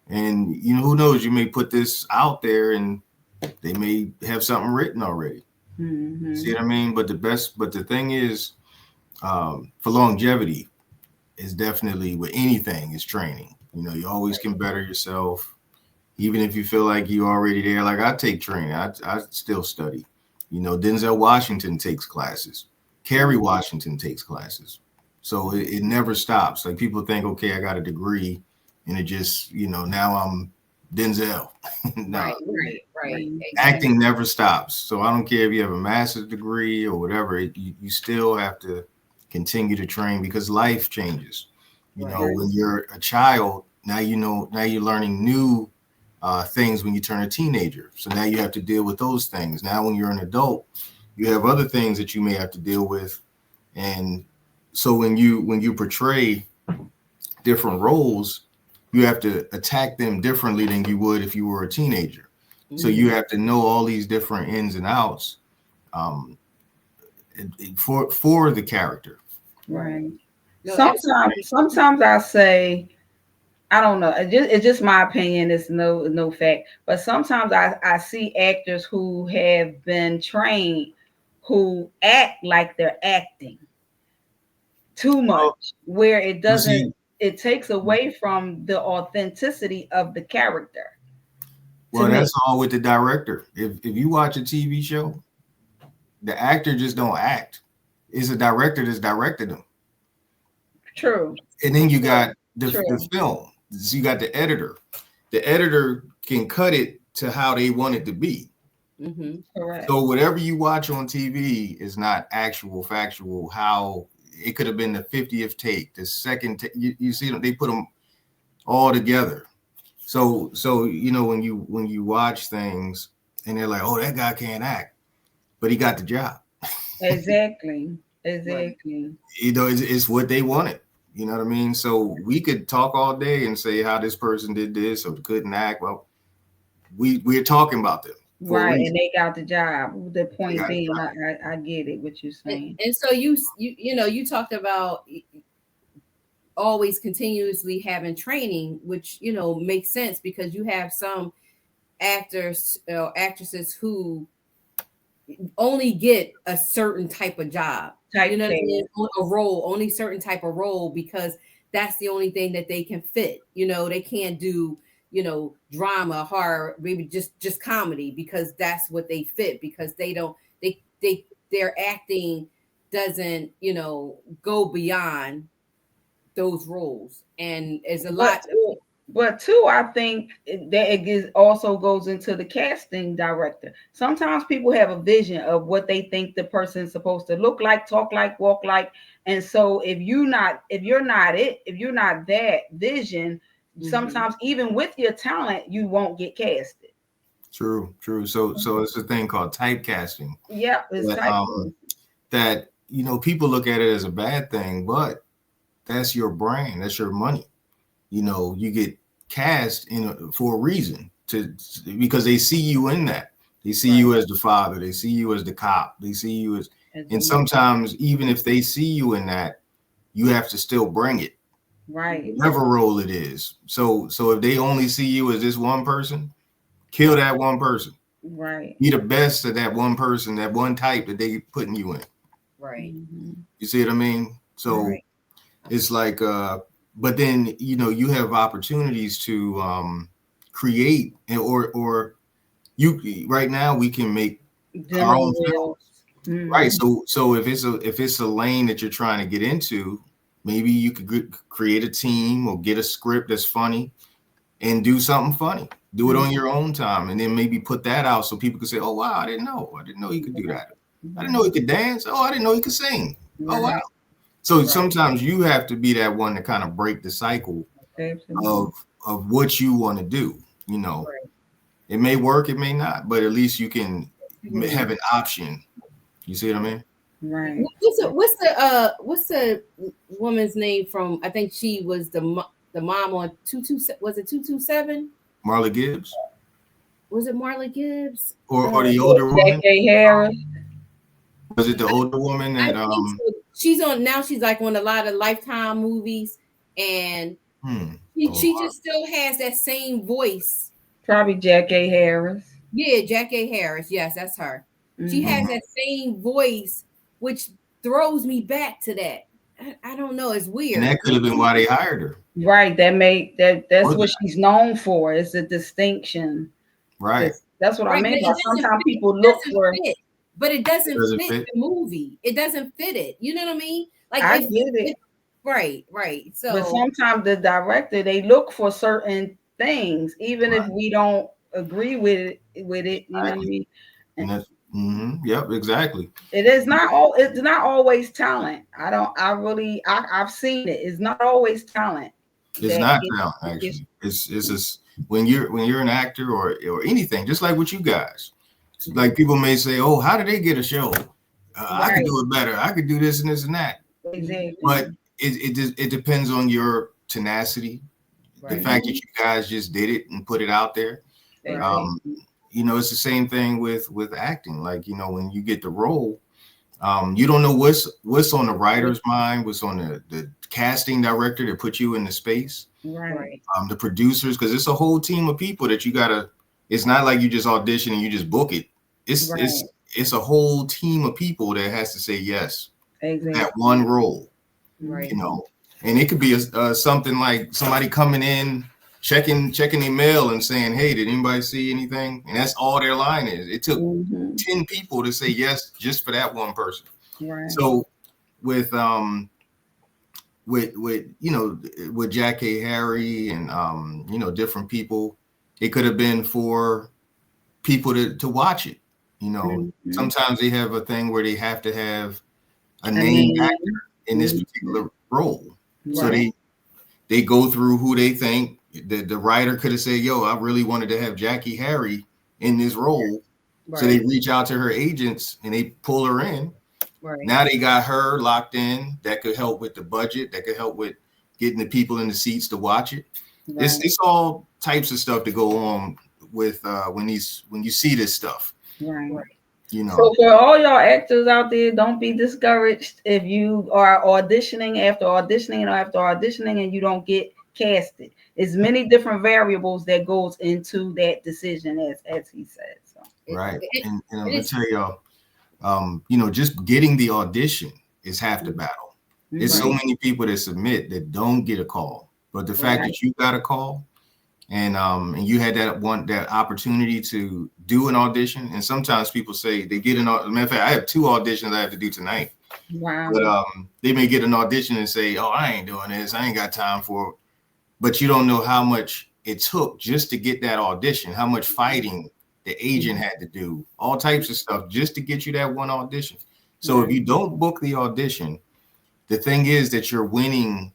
F: And, who knows, you may put this out there and they may have something written already. Mm-hmm. See what I mean? But the thing is, for longevity, is definitely with anything is training. You always can better yourself. Even if you feel like you're already there, like I take training, I still study. Denzel Washington takes classes. Kerry Washington takes classes. So it never stops. Like people think, okay, I got a degree and it just, now I'm Denzel. No.
B: Right.
F: Acting never stops. So I don't care if you have a master's degree or whatever, you still have to continue to train because life changes. When you're a child, now you're learning new things when you turn a teenager. So now you have to deal with those things. Now when you're an adult, you have other things that you may have to deal with. And so when you portray different roles, you have to attack them differently than you would if you were a teenager. Mm-hmm. So you have to know all these different ins and outs for the character.
C: Right. Sometimes I say, I don't know. It's just my opinion. It's no fact. But sometimes I see actors who have been trained who act like they're acting too much, where it doesn't. It takes away from the authenticity of the character.
F: Well, that's all with the director. If you watch a TV show, the actor just don't act. It's a director that's directed them.
C: True.
F: And then you got the film. So you got the editor. The editor can cut it to how they want it to be.
C: Mm-hmm. Correct.
F: So whatever you watch on TV is not factual, how it could have been the 50th take, the second take. You see them, they put them all together. So when you watch things and they're like, oh, that guy can't act, but he got the job.
C: Exactly.
F: It's what they wanted. You know what I mean? So we could talk all day and say how this person did this or couldn't act. Well, we're talking about them.
C: Right, and they got the job. The point being, I get it, what you're saying.
B: And so you talked about always continuously having training, which makes sense because you have some actors, actresses who only get a certain type of job. What I mean? A role, only certain type of role, because that's the only thing that they can fit. They can't do, drama, horror, maybe just comedy, because that's what they fit, because their acting doesn't, go beyond those roles. And there's a lot.
C: But two, I think that it also goes into the casting director. Sometimes people have a vision of what they think the person is supposed to look like, talk like, walk like. And so if you're not that vision, sometimes even with your talent, you won't get casted.
F: True. So it's a thing called typecasting.
C: Yeah, it's
F: that people look at it as a bad thing, but that's your brand, that's your money. You get cast for a reason because they see you in that. They see you as the father, they see you as the cop, they see you as, and sometimes even if they see you in that, you have to still bring it,
C: right?
F: Whatever role it is. So if they only see you as this one person, kill that one person.
C: Right.
F: Be the best of that one person, that one type that they putting you in.
B: Right.
F: You see what I mean? So it's like, but then you have opportunities to create, or you right now we can make our own films, right? So if it's a lane that you're trying to get into, maybe you could create a team or get a script that's funny and do something funny. Do it on your own time, and then maybe put that out so people could say, "Oh wow, I didn't know he could do that. I didn't know he could dance. Oh, I didn't know he could sing. Oh wow." So sometimes you have to be that one to kind of break the cycle of what you want to do. It may work, it may not, but at least you can have an option. You see what I mean?
C: Right.
B: What's the woman's name from? I think she was the mom on 227. Was it 227?
F: Marla Gibbs.
B: Was it Marla Gibbs?
F: Or the older woman?
C: Harris.
F: Was it the older woman that
B: so. She's on now? She's like on a lot of Lifetime movies, and she just still has that same voice.
C: Probably Jackie Harris.
B: Yeah, Jackie Harris. Yes, that's her. She has that same voice, which throws me back to that. I don't know. It's weird.
F: And that could have been why they hired her.
C: Right. That's what she's known for. It's a distinction.
F: Right.
C: That's what I mean. Sometimes people look for
B: it, but it doesn't fit the movie. It doesn't fit it. You know what I mean? Like
C: I get it.
B: Right. So,
C: but sometimes the director, they look for certain things, even if we don't agree with it. You know what I mean?
F: And that's yep, exactly.
C: It's not always talent. I've seen it. It's not always talent.
F: It's not talent, actually. It's just when you're an actor or anything, just like with you guys. Like people may say, "Oh, how did they get a show? I could do it better. I could do this and this and that."
C: Exactly.
F: But it depends on your tenacity, the fact that you guys just did it and put it out there. It's the same thing with acting. Like when you get the role, you don't know what's on the writer's mind, what's on the casting director to put you in the space.
C: Right.
F: The producers, because it's a whole team of people that you gotta. It's not like you just audition and you just book it. It's a whole team of people that has to say yes.
C: Exactly.
F: That one role.
B: Right.
F: And it could be something like somebody coming in, checking their mail and saying, "Hey, did anybody see anything?" And that's all their line is. It took 10 people to say yes just for that one person.
C: Right.
F: So with Jackie Harry and different people, it could have been for people to watch it. Sometimes they have a thing where they have to have a named actor in this particular role. Right. So they go through who they think. The writer could have said, "Yo, I really wanted to have Jackie Harry in this role." Right. So they reach out to her agents and they pull her in. Right. Now they got her locked in. That could help with the budget. That could help with getting the people in the seats to watch it. Right. It's all types of stuff to go on with when you see this stuff.
C: Right. So for all y'all actors out there, don't be discouraged if you are auditioning after auditioning and you don't get casted. It's many different variables that goes into that decision, as he said. So.
F: Right. And I'm gonna tell y'all, just getting the audition is half the battle. There's so many people that submit that don't get a call, but the fact that you got a call and you had that opportunity to do an audition, and sometimes people say they get matter of fact, I have 2 auditions I have to do tonight.
C: Wow.
F: But they may get an audition and say, "Oh, I ain't doing this. I ain't got time for it." But you don't know how much it took just to get that audition, how much fighting the agent had to do, all types of stuff just to get you that one audition. So if you don't book the audition, the thing is that you're winning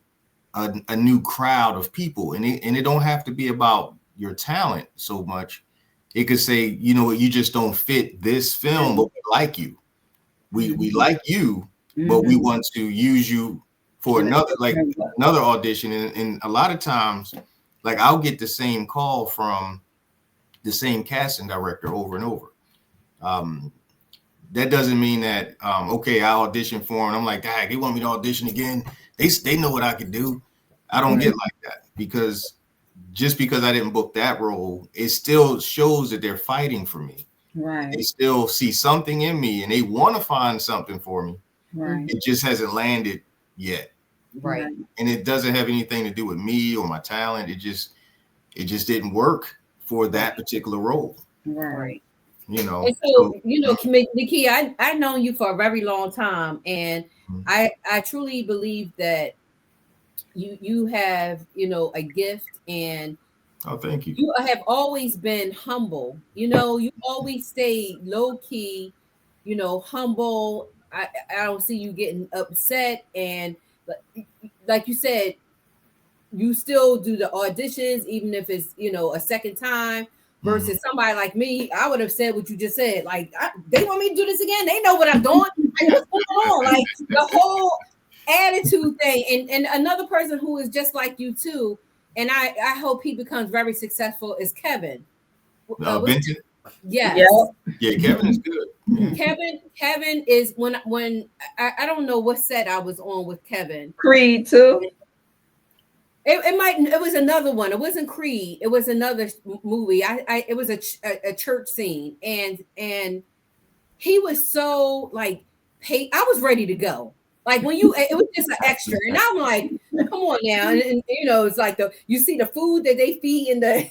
F: a new crowd of people, and it don't have to be about your talent so much. It could say, you know what, you just don't fit this film, but we like you. We like you, but we want to use you for another audition. And a lot of times, like, I'll get the same call from the same casting director over and over. That doesn't mean that okay, I audition for him. I'm like, dang, they want me to audition again. They know what I can do. I don't get like that, because just because I didn't book that role, it still shows that they're fighting for me.
C: Right.
F: They still see something in me and they want to find something for me.
C: Right.
F: It just hasn't landed yet.
B: Right.
F: And it doesn't have anything to do with me or my talent. It just didn't work for that particular role.
C: Right.
F: You know.
B: And so, you know, Nakia, I've known you for a very long time, and I truly believe that you have, you know, a gift, and
F: oh, thank you.
B: You have always been humble. You know, you always stay low key, you know, humble. I don't see you getting upset, and like you said, you still do the auditions, even if it's, you know, a second time. Versus somebody like me, I would have said what you just said. Like, they want me to do this again. They know what I'm doing. Like, what's going on? Like, the whole attitude thing. And another person who is just like you too, and I hope he becomes very successful, is Kevin.
F: Benton?
B: Yes.
F: Yeah, Kevin is good. Yeah.
B: Kevin is when I don't know what set I was on with Kevin.
C: Creed too.
B: It was another one. It wasn't Creed. It was another movie. It was a church scene, and he was so like, I was ready to go. Like, when it was just an extra, and I'm like, come on now, and you know, it's like you see the food that they feed in the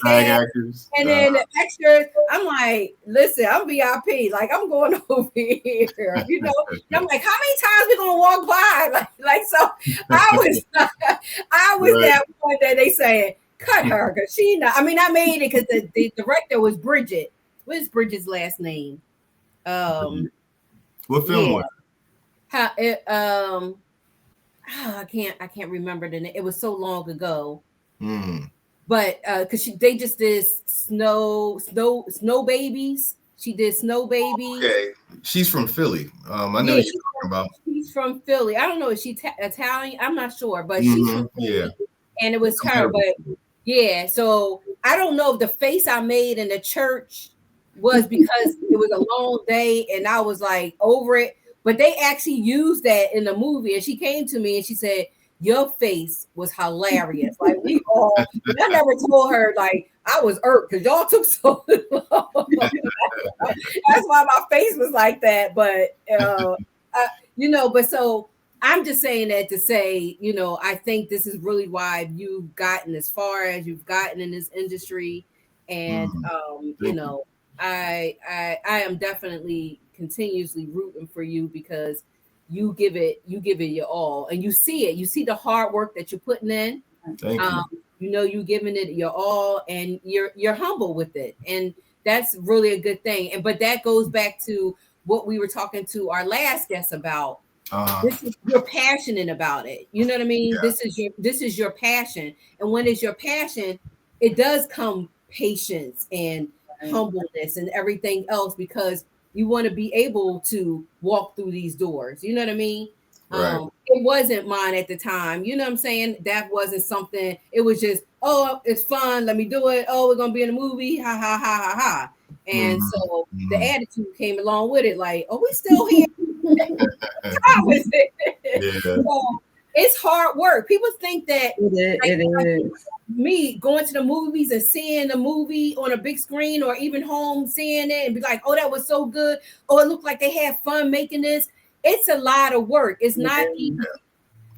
B: cast, and then the extras. I'm like, listen, I'm VIP, like, I'm going over here, you know. And I'm like, how many times we gonna walk by? Like so, I was right. That point that they saying, cut her, because she not. I mean, I made it because the director was Bridget. What is Bridget's last name?
F: What film was it?
B: I can't remember the name. It was so long ago. But because they just did snow babies. She did Snow Babies.
F: Okay, she's from Philly. I know what you're talking about.
B: She's from Philly. I don't know, is she Italian? I'm not sure, but she's from Philly. And it was her. But yeah, so I don't know if the face I made in the church was because it was a long day and I was like over it. But they actually used that in the movie, and she came to me and she said, your face was hilarious. Like, we all, I never told her, like, I was irked because y'all took so long. That's why my face was like that. But, you know, but so I'm just saying that to say, you know, I think this is really why you've gotten as far as you've gotten in this industry. And, you know, I am definitely continuously rooting for you, because you give it your all, and you see the hard work that you're putting in.
F: Thank you.
B: You know, you giving it your all, and you're humble with it, and that's really a good thing. But that goes back to what we were talking to our last guest about. This is, you're passionate about it. You know what I mean? Yeah. This is your passion, and when it's your passion, it does come patience and humbleness and everything else, because you want to be able to walk through these doors. You know what I mean? Right. It wasn't mine at the time. You know what I'm saying? That wasn't something. It was just, oh, it's fun. Let me do it. Oh, we're going to be in a movie. Ha, ha, ha, ha, ha. And so the attitude came along with it. Like, oh, we still here. How is it? Yeah. So it's hard work. People think that it is. Me going to the movies and seeing the movie on a big screen, or even home seeing it and be like, oh, that was so good. Oh, it looked like they had fun making this. It's a lot of work. It's not easy.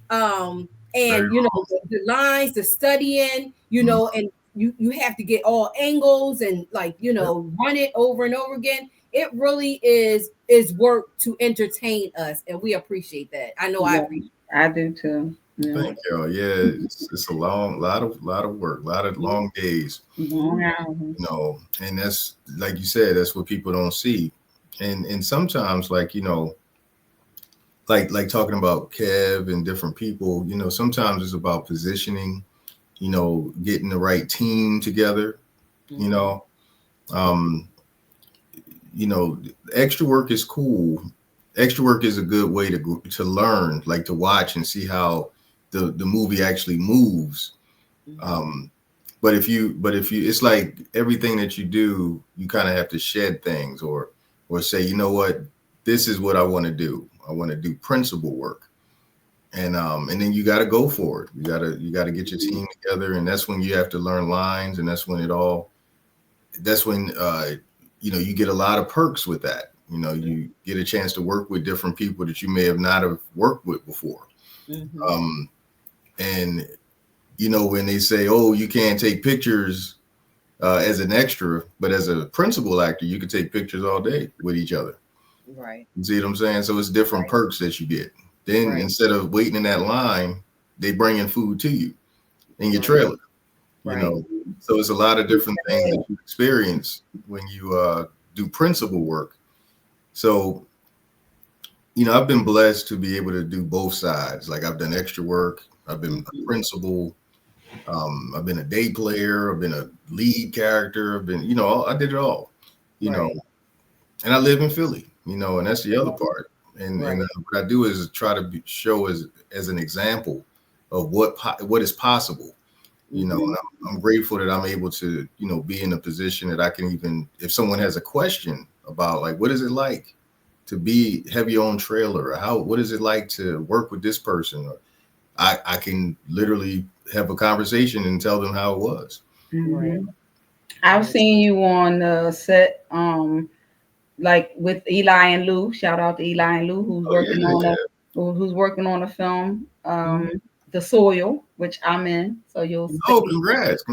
B: And you know, the lines, the studying, you know, and you have to get all angles and, like, you know, run it over and over again. It really is work to entertain us, and we appreciate that. I know I appreciate it.
C: I do too.
F: Thank you. Yeah, it's a lot of work, a lot of long days. You know, and that's like you said, that's what people don't see. And sometimes, like, you know, like talking about Kev and different people, you know, sometimes it's about positioning, you know, getting the right team together, you know. You know, extra work is cool. Extra work is a good way to learn, like to watch and see how the movie actually moves. But if you, it's like everything that you do, you kind of have to shed things or say, you know what, this is what I want to do. I want to do principal work, and then you got to go for it. You got to get your team together, and that's when you have to learn lines, and that's when you know, you get a lot of perks with that. You know, you get a chance to work with different people that you may have not have worked with before. And, you know, when they say, oh, you can't take pictures as an extra, but as a principal actor, you can take pictures all day with each other.
B: Right.
F: You see what I'm saying? So it's different perks that you get. Then instead of waiting in that line, they bring in food to you in your trailer. You know, so it's a lot of different things that you experience when you do principal work. So, you know, I've been blessed to be able to do both sides. Like I've done extra work, I've been a principal, I've been a day player, I've been a lead character, I've been, you know, I did it all, you know, and I live in Philly, you know, and that's the other part. And what I do is try to show as an example of what is possible. You know, and I'm grateful that I'm able to, you know, be in a position that I can even, if someone has a question about like, what is it like to have your own trailer, or what is it like to work with this person? Or I can literally have a conversation and tell them how it was.
C: I've seen you on the set, like with Eli and Lou. Shout out to Eli and Lou, who's working on a film. The Soil, which I'm in, so you'll.
F: Congrats!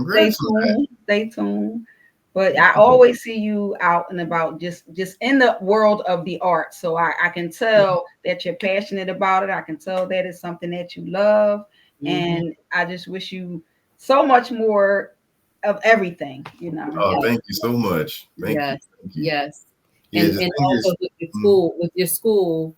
C: Stay tuned. But I always see you out and about, just in the world of the art. So I can tell that you're passionate about it. I can tell that it's something that you love, and I just wish you so much more of everything. You know.
F: Oh, thank you so much. Thank you.
B: Yes. And also with your school,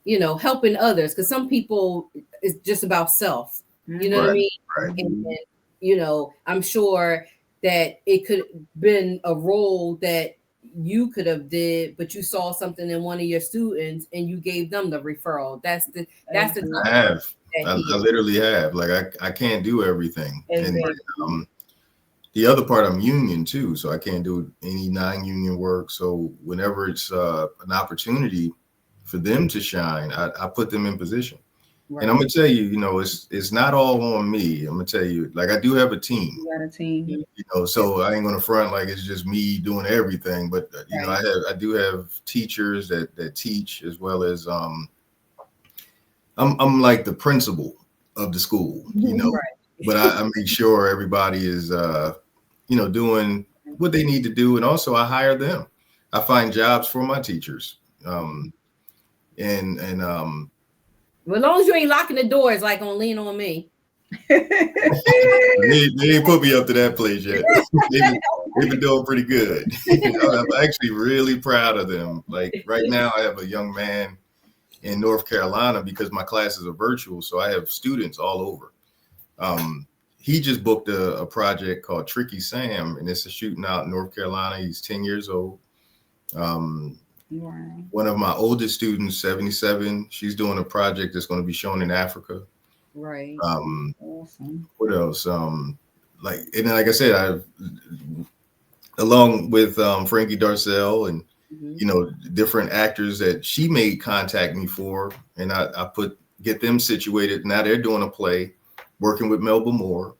B: you know, helping others, because some people it's just about self. You know what I mean? And, you know, I'm sure that it could have been a role that you could have did, but you saw something in one of your students and you gave them the referral. That's the
F: I literally have. Like I can't do everything. And the other part, I'm union too, so I can't do any non-union work. So whenever it's an opportunity for them to shine, I put them in position. And I'm gonna tell you, you know, it's not all on me. I'm gonna tell you, like I do have a team.
C: You got a team.
F: You know, so I ain't gonna front like it's just me doing everything. But you know, I do have teachers that teach, as well as I'm like the principal of the school, you know. But I make sure everybody is you know, doing what they need to do, and also I hire them. I find jobs for my teachers.
B: Well, as long as you ain't locking the doors like on Lean On Me.
F: They didn't put me up to that place yet. They've been doing pretty good. I'm actually really proud of them. Like right now, I have a young man in North Carolina because my classes are virtual, so I have students all over. He just booked a project called Tricky Sam, and it's a shooting out in North Carolina. He's 10 years old. One of my oldest students, 77, she's doing a project that's going to be shown in Africa.
C: Awesome.
F: What else? And then, like I said, I've along with Frankie Darcell and you know, different actors that she made contact me for, and I get them situated. Now they're doing a play, working with Melba Moore,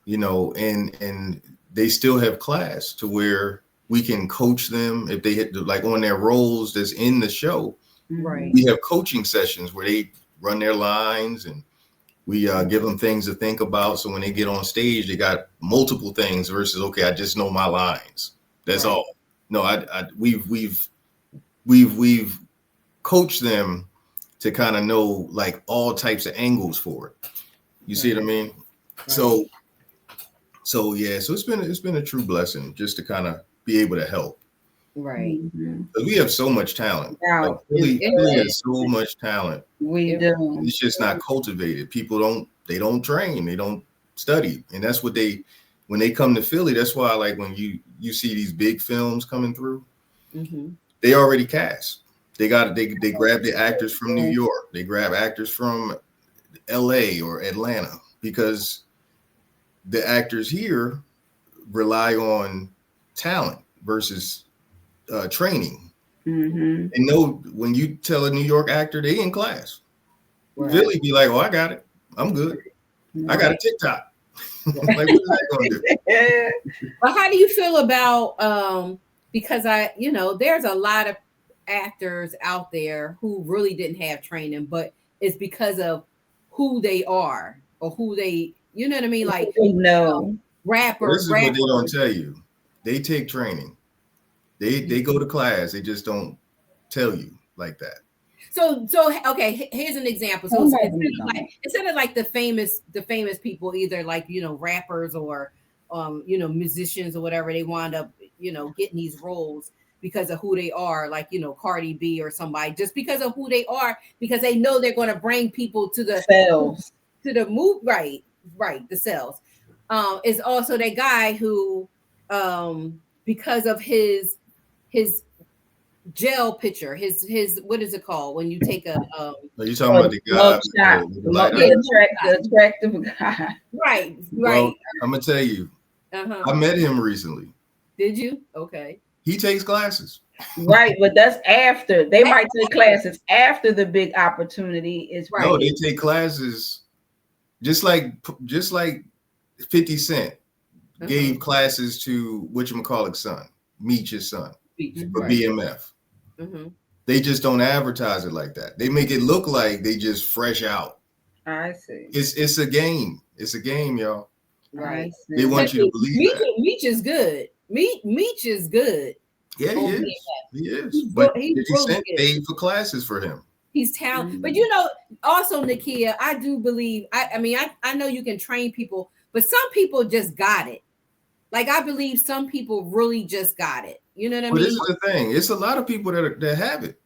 F: you know, and they still have class to where we can coach them if they hit like on their roles that's in the show. We have coaching sessions where they run their lines and we give them things to think about. So when they get on stage, they got multiple things versus, okay, I just know my lines. That's all. No, we've coached them to kind of know like all types of angles for it. You see what I mean?
B: Right.
F: So yeah, so it's been a true blessing just to kind of be able to help.
B: Right.
F: We have so much talent.
C: Wow.
F: Like, really has so much talent.
C: We do.
F: It's just not cultivated. People don't train, they don't study. And that's what when they come to Philly, that's why like when you see these big films coming through, they already cast. They grab the actors from New York, they grab actors from LA or Atlanta, because the actors here rely on talent versus training. And know when you tell a New York actor they in class, Philly be like, "Oh, I got it. I'm good. I got a TikTok." Like, what is that going to do?
B: Well, how do you feel about because there's a lot of actors out there who really didn't have training, but it's because of who they are or who they, you know what I mean? Like, rappers.
F: This is what they don't tell you. They take training. They go to class. They just don't tell you like that.
B: So okay, here's an example. So instead of like the famous people, either like rappers or musicians or whatever, they wind up getting these roles because of who they are, like Cardi B or somebody, just because of who they are, because they know they're going to bring people to the
C: cells,
B: to the move, right, the cells. Is also that guy who because of his gel picture, his what is it called when you take a
F: are you talking about the guy,
C: the attractive guy?
B: Right.
F: Well, I'm gonna tell you, I met him recently.
B: Did you? Okay.
F: He takes classes.
C: Right, but that's after they might take classes after the big opportunity is right.
F: No, they take classes just like 50 Cent gave classes to whatchamacallit's son, NYCHA's son, for BMF. They just don't advertise it like that. They make it look like they just fresh out.
C: I see.
F: It's a game. It's a game, y'all.
B: Right.
F: They want you to believe that.
B: Meech is good. Meech is good.
F: Yeah, he is. He is. But 50 Cent paid for classes for him.
B: He's talented. But also, Nakia, I do believe, I know you can train people, but some people just got it. Like, I believe some people really just got it. You know what I mean?
F: This is the thing. It's a lot of people that have it,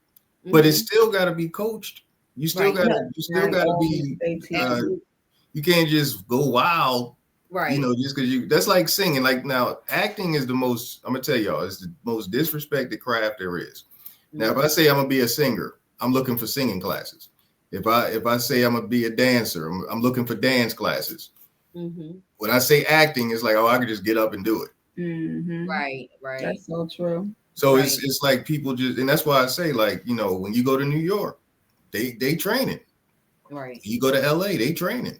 F: but it's still got to be coached. You still got to be. You can't just go wild,
B: right?
F: Just because that's like singing. Like now, acting is the most. I'm gonna tell y'all, it's the most disrespected craft there is. Now, if I say I'm gonna be a singer, I'm looking for singing classes. If I say I'm gonna be a dancer, I'm looking for dance classes. When I say acting, it's like, oh, I could just get up and do it.
B: Right.
C: That's so true.
F: So it's like people just, and that's why I say, like, when you go to New York, they train it.
B: Right.
F: You go to LA, they train it.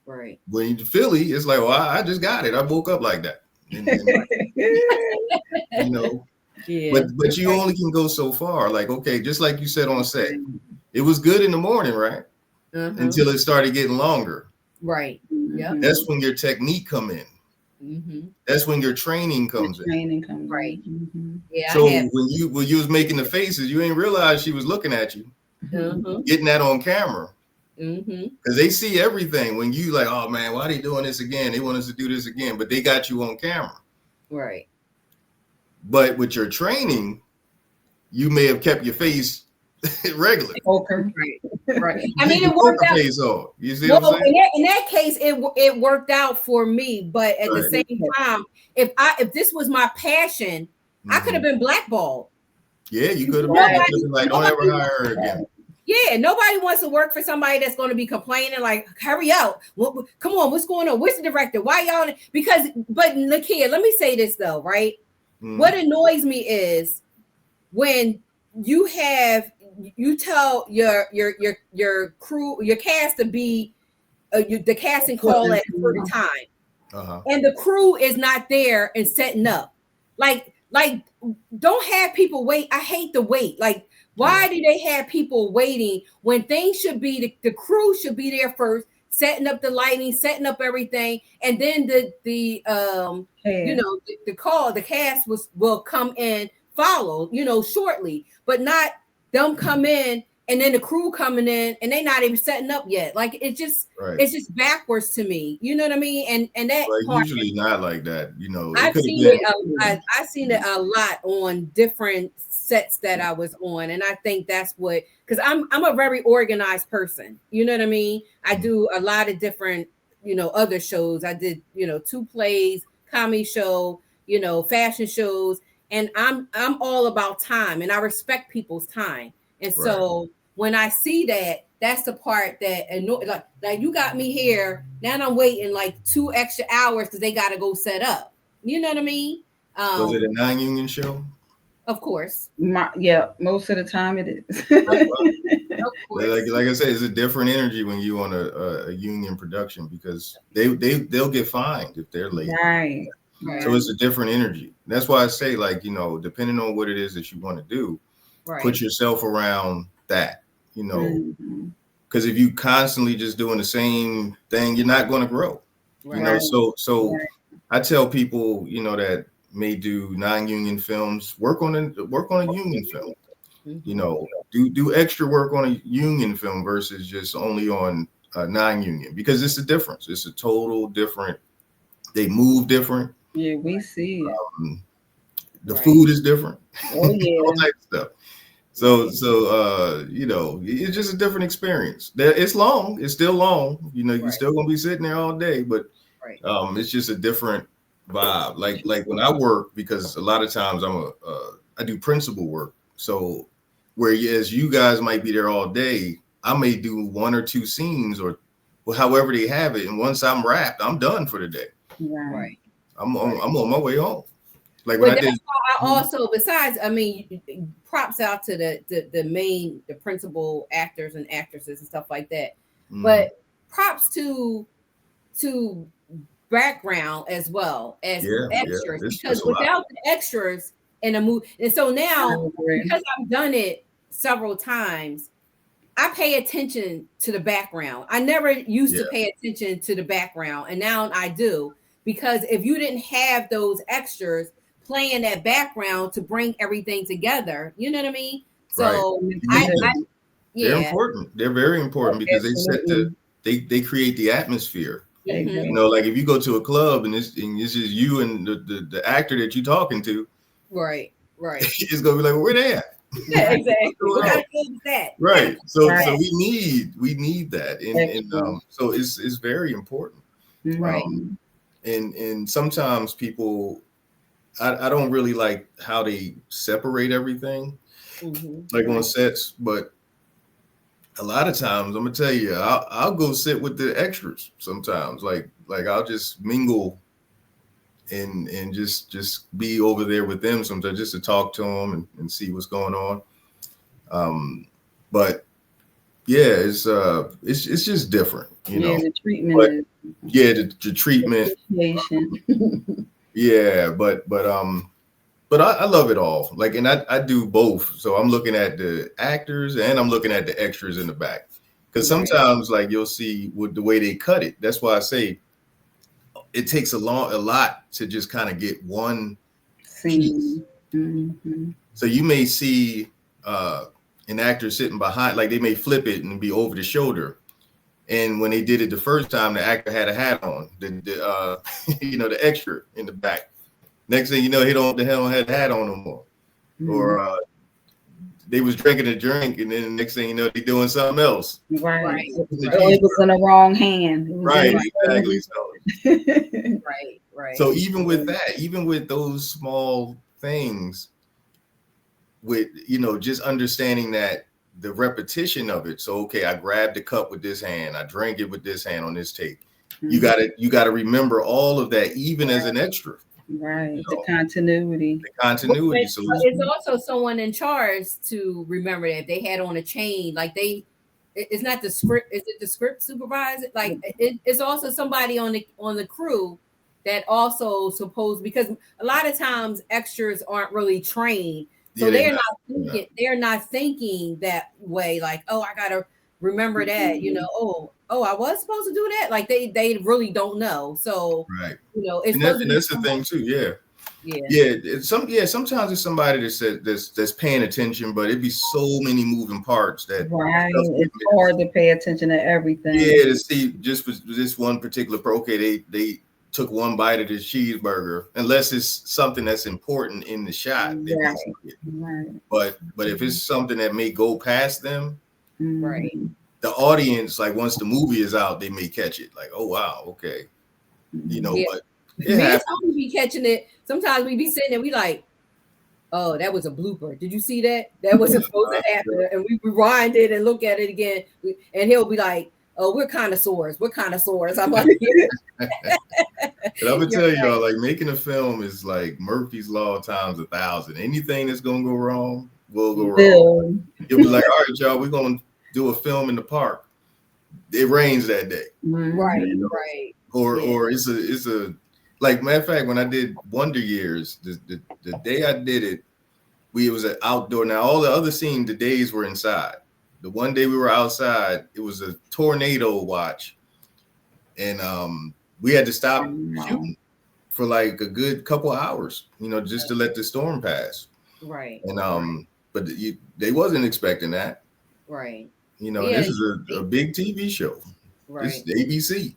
B: Right.
F: When you to Philly, it's like, well, I just got it. I woke up like that. But you only can go so far. Like, okay, just like you said on set, it was good in the morning, right? Until it started getting longer.
B: Right. Yeah.
F: That's when your technique come in. That's when your training comes in.
B: Right. Yeah.
F: So when you was making the faces, you ain't realize she was looking at you, getting that on camera. Because they see everything. When you like, oh man, why are they doing this again? They want us to do this again, but they got you on camera.
B: Right.
F: But with your training, you may have kept your face regular.
B: Right. I mean, it worked out.
F: You see what I'm saying?
B: In that case, it worked out for me. But at the same time, if this was my passion, I could have been blackballed.
F: Yeah, you could have been like, don't ever hire her again.
B: Yeah, nobody wants to work for somebody that's going to be complaining like, hurry up. Come on, what's going on? Where's the director? Why y'all? But Nakia, let me say this though, right? What annoys me is when you tell your crew, your cast to be the casting call at a certain time, and the crew is not there and setting up. Like don't have people wait. I hate the wait. Like, why do they have people waiting when things should be the crew should be there first, setting up the lighting, setting up everything, and then the cast will come in follow, shortly, but not them come in and then the crew coming in and they're not even setting up yet. Like it's just backwards to me. You know what I mean? And that part,
F: usually not like that. You know,
B: I've seen it a lot on different sets that I was on, and I think that's what, because I'm a very organized person. You know what I mean? I do a lot of different, other shows. I did 2 plays, comedy show, fashion shows, and I'm all about time, and I respect people's time. And so when I see that, that's the part that like you got me here. Now I'm waiting like 2 extra hours because they got to go set up. You know what I mean?
F: Was it a non-union show?
B: Of course.
C: Most of the time it is.
F: like I said, it's a different energy when you on a union production, because they'll get fined if they're late.
C: Right.
F: So it's a different energy. That's why I say, like, depending on what it is that you want to do, put yourself around that, because if you constantly just doing the same thing, you're not going to grow. So I tell people, that may do non-union films, work on a union film. Do extra work on a union film versus just only on non-union, because it's a difference. It's a total different. They move different.
C: Yeah, we see it.
F: The food is different.
C: Oh yeah,
F: all type of stuff. So it's just a different experience. It's long. It's still long. You're still gonna be sitting there all day, but it's just a different vibe. Like when I work, because a lot of times I do principal work. So whereas you guys might be there all day, I may do 1 or 2 scenes or however they have it, and once I'm wrapped, I'm done for the day.
C: Right.
F: I'm on my way home. Like
B: when
F: I did.
B: I also, besides, I mean, props out to the principal actors and actresses and stuff like that. But props to background as well as extras, because without the extras in a movie, and so now because I've done it several times, I pay attention to the background. I never used to pay attention to the background, and now I do, because if you didn't have those extras playing that background to bring everything together, you know what I mean? So
F: they're important. They're very important, because they create the atmosphere. Like if you go to a club and this is you and the actor that you're talking to, right, it's gonna be like, well, where they at?
B: Yeah, exactly. What kind of club is that?
F: Right. So we need that, and so it's very important.
B: Right.
F: And sometimes people, I don't really like how they separate everything, like on sets, but a lot of times, I'm gonna tell you, I'll go sit with the extras sometimes. Like I'll just mingle and just be over there with them sometimes, just to talk to them and see what's going on. But yeah, it's just different,
C: The treatment.
F: The treatment. Yeah, but I love it all. Like, and I do both. So I'm looking at the actors and I'm looking at the extras in the back. Because sometimes, like, you'll see with the way they cut it. That's why I say it takes a lot to just kind of get one scene. So you may see an actor sitting behind, like they may flip it and be over the shoulder. And when they did it the first time, the actor had a hat on, the extra in the back. Next thing you know, he don't have the hat on no more. Or they was drinking a drink, and then the next thing you know, they doing something else.
C: Right. It was in the wrong hand.
F: Right, exactly. So,
B: right.
F: So even with that, even with those small things, with just understanding that the repetition of it. So okay, I grabbed the cup with this hand, I drank it with this hand on this take. You gotta remember all of that, even as an extra.
C: Right. The continuity.
F: So
B: it's also someone in charge to remember that. If they had on a chain, like it's not the script. Is it the script supervisor? Like it's also somebody on the crew that also because a lot of times extras aren't really trained. So they're not thinking that way, like, oh, I gotta remember that, I was supposed to do that. Like they really don't know. So
F: right.
B: It's
F: and that's the thing too, Sometimes it's somebody that's paying attention, but it'd be so many moving parts that
C: it's hard to pay attention to everything.
F: Yeah, to see just this one particular they took one bite of this cheeseburger, unless it's something that's important in the shot.
C: Right.
F: But if it's something that may go past them,
B: right,
F: the audience, like once the movie is out, they may catch it. Like, oh wow, okay, But
B: sometimes we be catching it. Sometimes we be sitting there, we like, oh, that was a blooper. Did you see that? That wasn't supposed to happen. And we rewind it and look at it again. And he'll be like, oh, we're connoisseurs. I'm like,
F: but I'm gonna tell y'all, like making a film is like Murphy's Law times 1,000. Anything that's gonna go wrong will go wrong. You'll be like, all right, y'all, we're gonna do a film in the park. It rains that day.
B: Right.
F: Or it's a like, matter of fact, when I did Wonder Years, the day I did it, it was an outdoor. Now all the other scenes, the days were inside. The one day we were outside, it was a tornado watch, and we had to stop shooting for like a good couple of hours, just to let the storm pass.
B: Right.
F: And but they wasn't expecting that.
B: Right.
F: This is a big TV show.
B: Right.
F: It's ABC.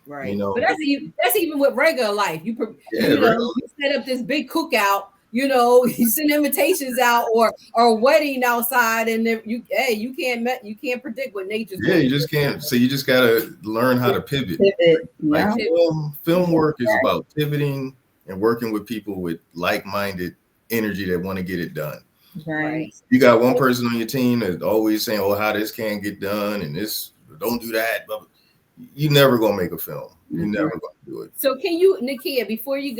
B: Right. But that's even with regular life. You set up this big cookout. You send invitations out or a wedding outside, and then you can't predict what nature's doing.
F: You just can't. So you just gotta learn how to pivot. Like film work is about pivoting and working with people with like-minded energy that want to get it done.
C: Right.
F: You got one person on your team that's always saying, "Oh, how this can't get done," and this, don't do that. But you're never gonna make a film. You're never gonna do it.
B: So can you, Nakia, before you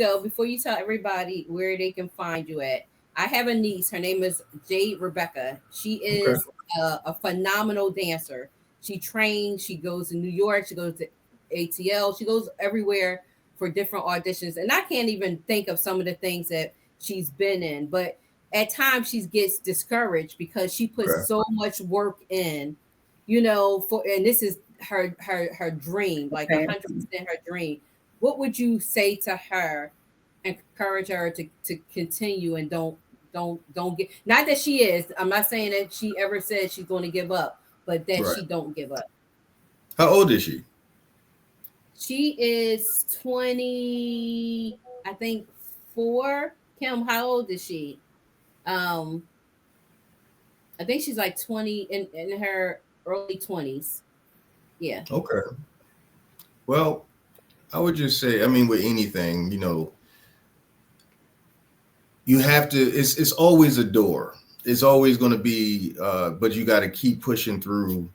B: tell everybody where they can find you at, I have a niece. Her name is Jade Rebecca. She is a phenomenal dancer. She trains. She goes to New York. She goes to ATL. She goes everywhere for different auditions. And I can't even think of some of the things that she's been in. But at times she gets discouraged because she puts so much work in, and this is her dream, like 100% her dream. What would you say to her, encourage her to continue and don't get, not that she is, I'm not saying that she ever said she's going to give up, but that she don't give up.
F: How old is she?
B: She is 20, I think 4. Kim, how old is she? I think she's like 20 in her early 20s. Yeah.
F: Okay. Well, I would just say, with anything, you have to, it's always a door. It's always going to be, but you got to keep pushing through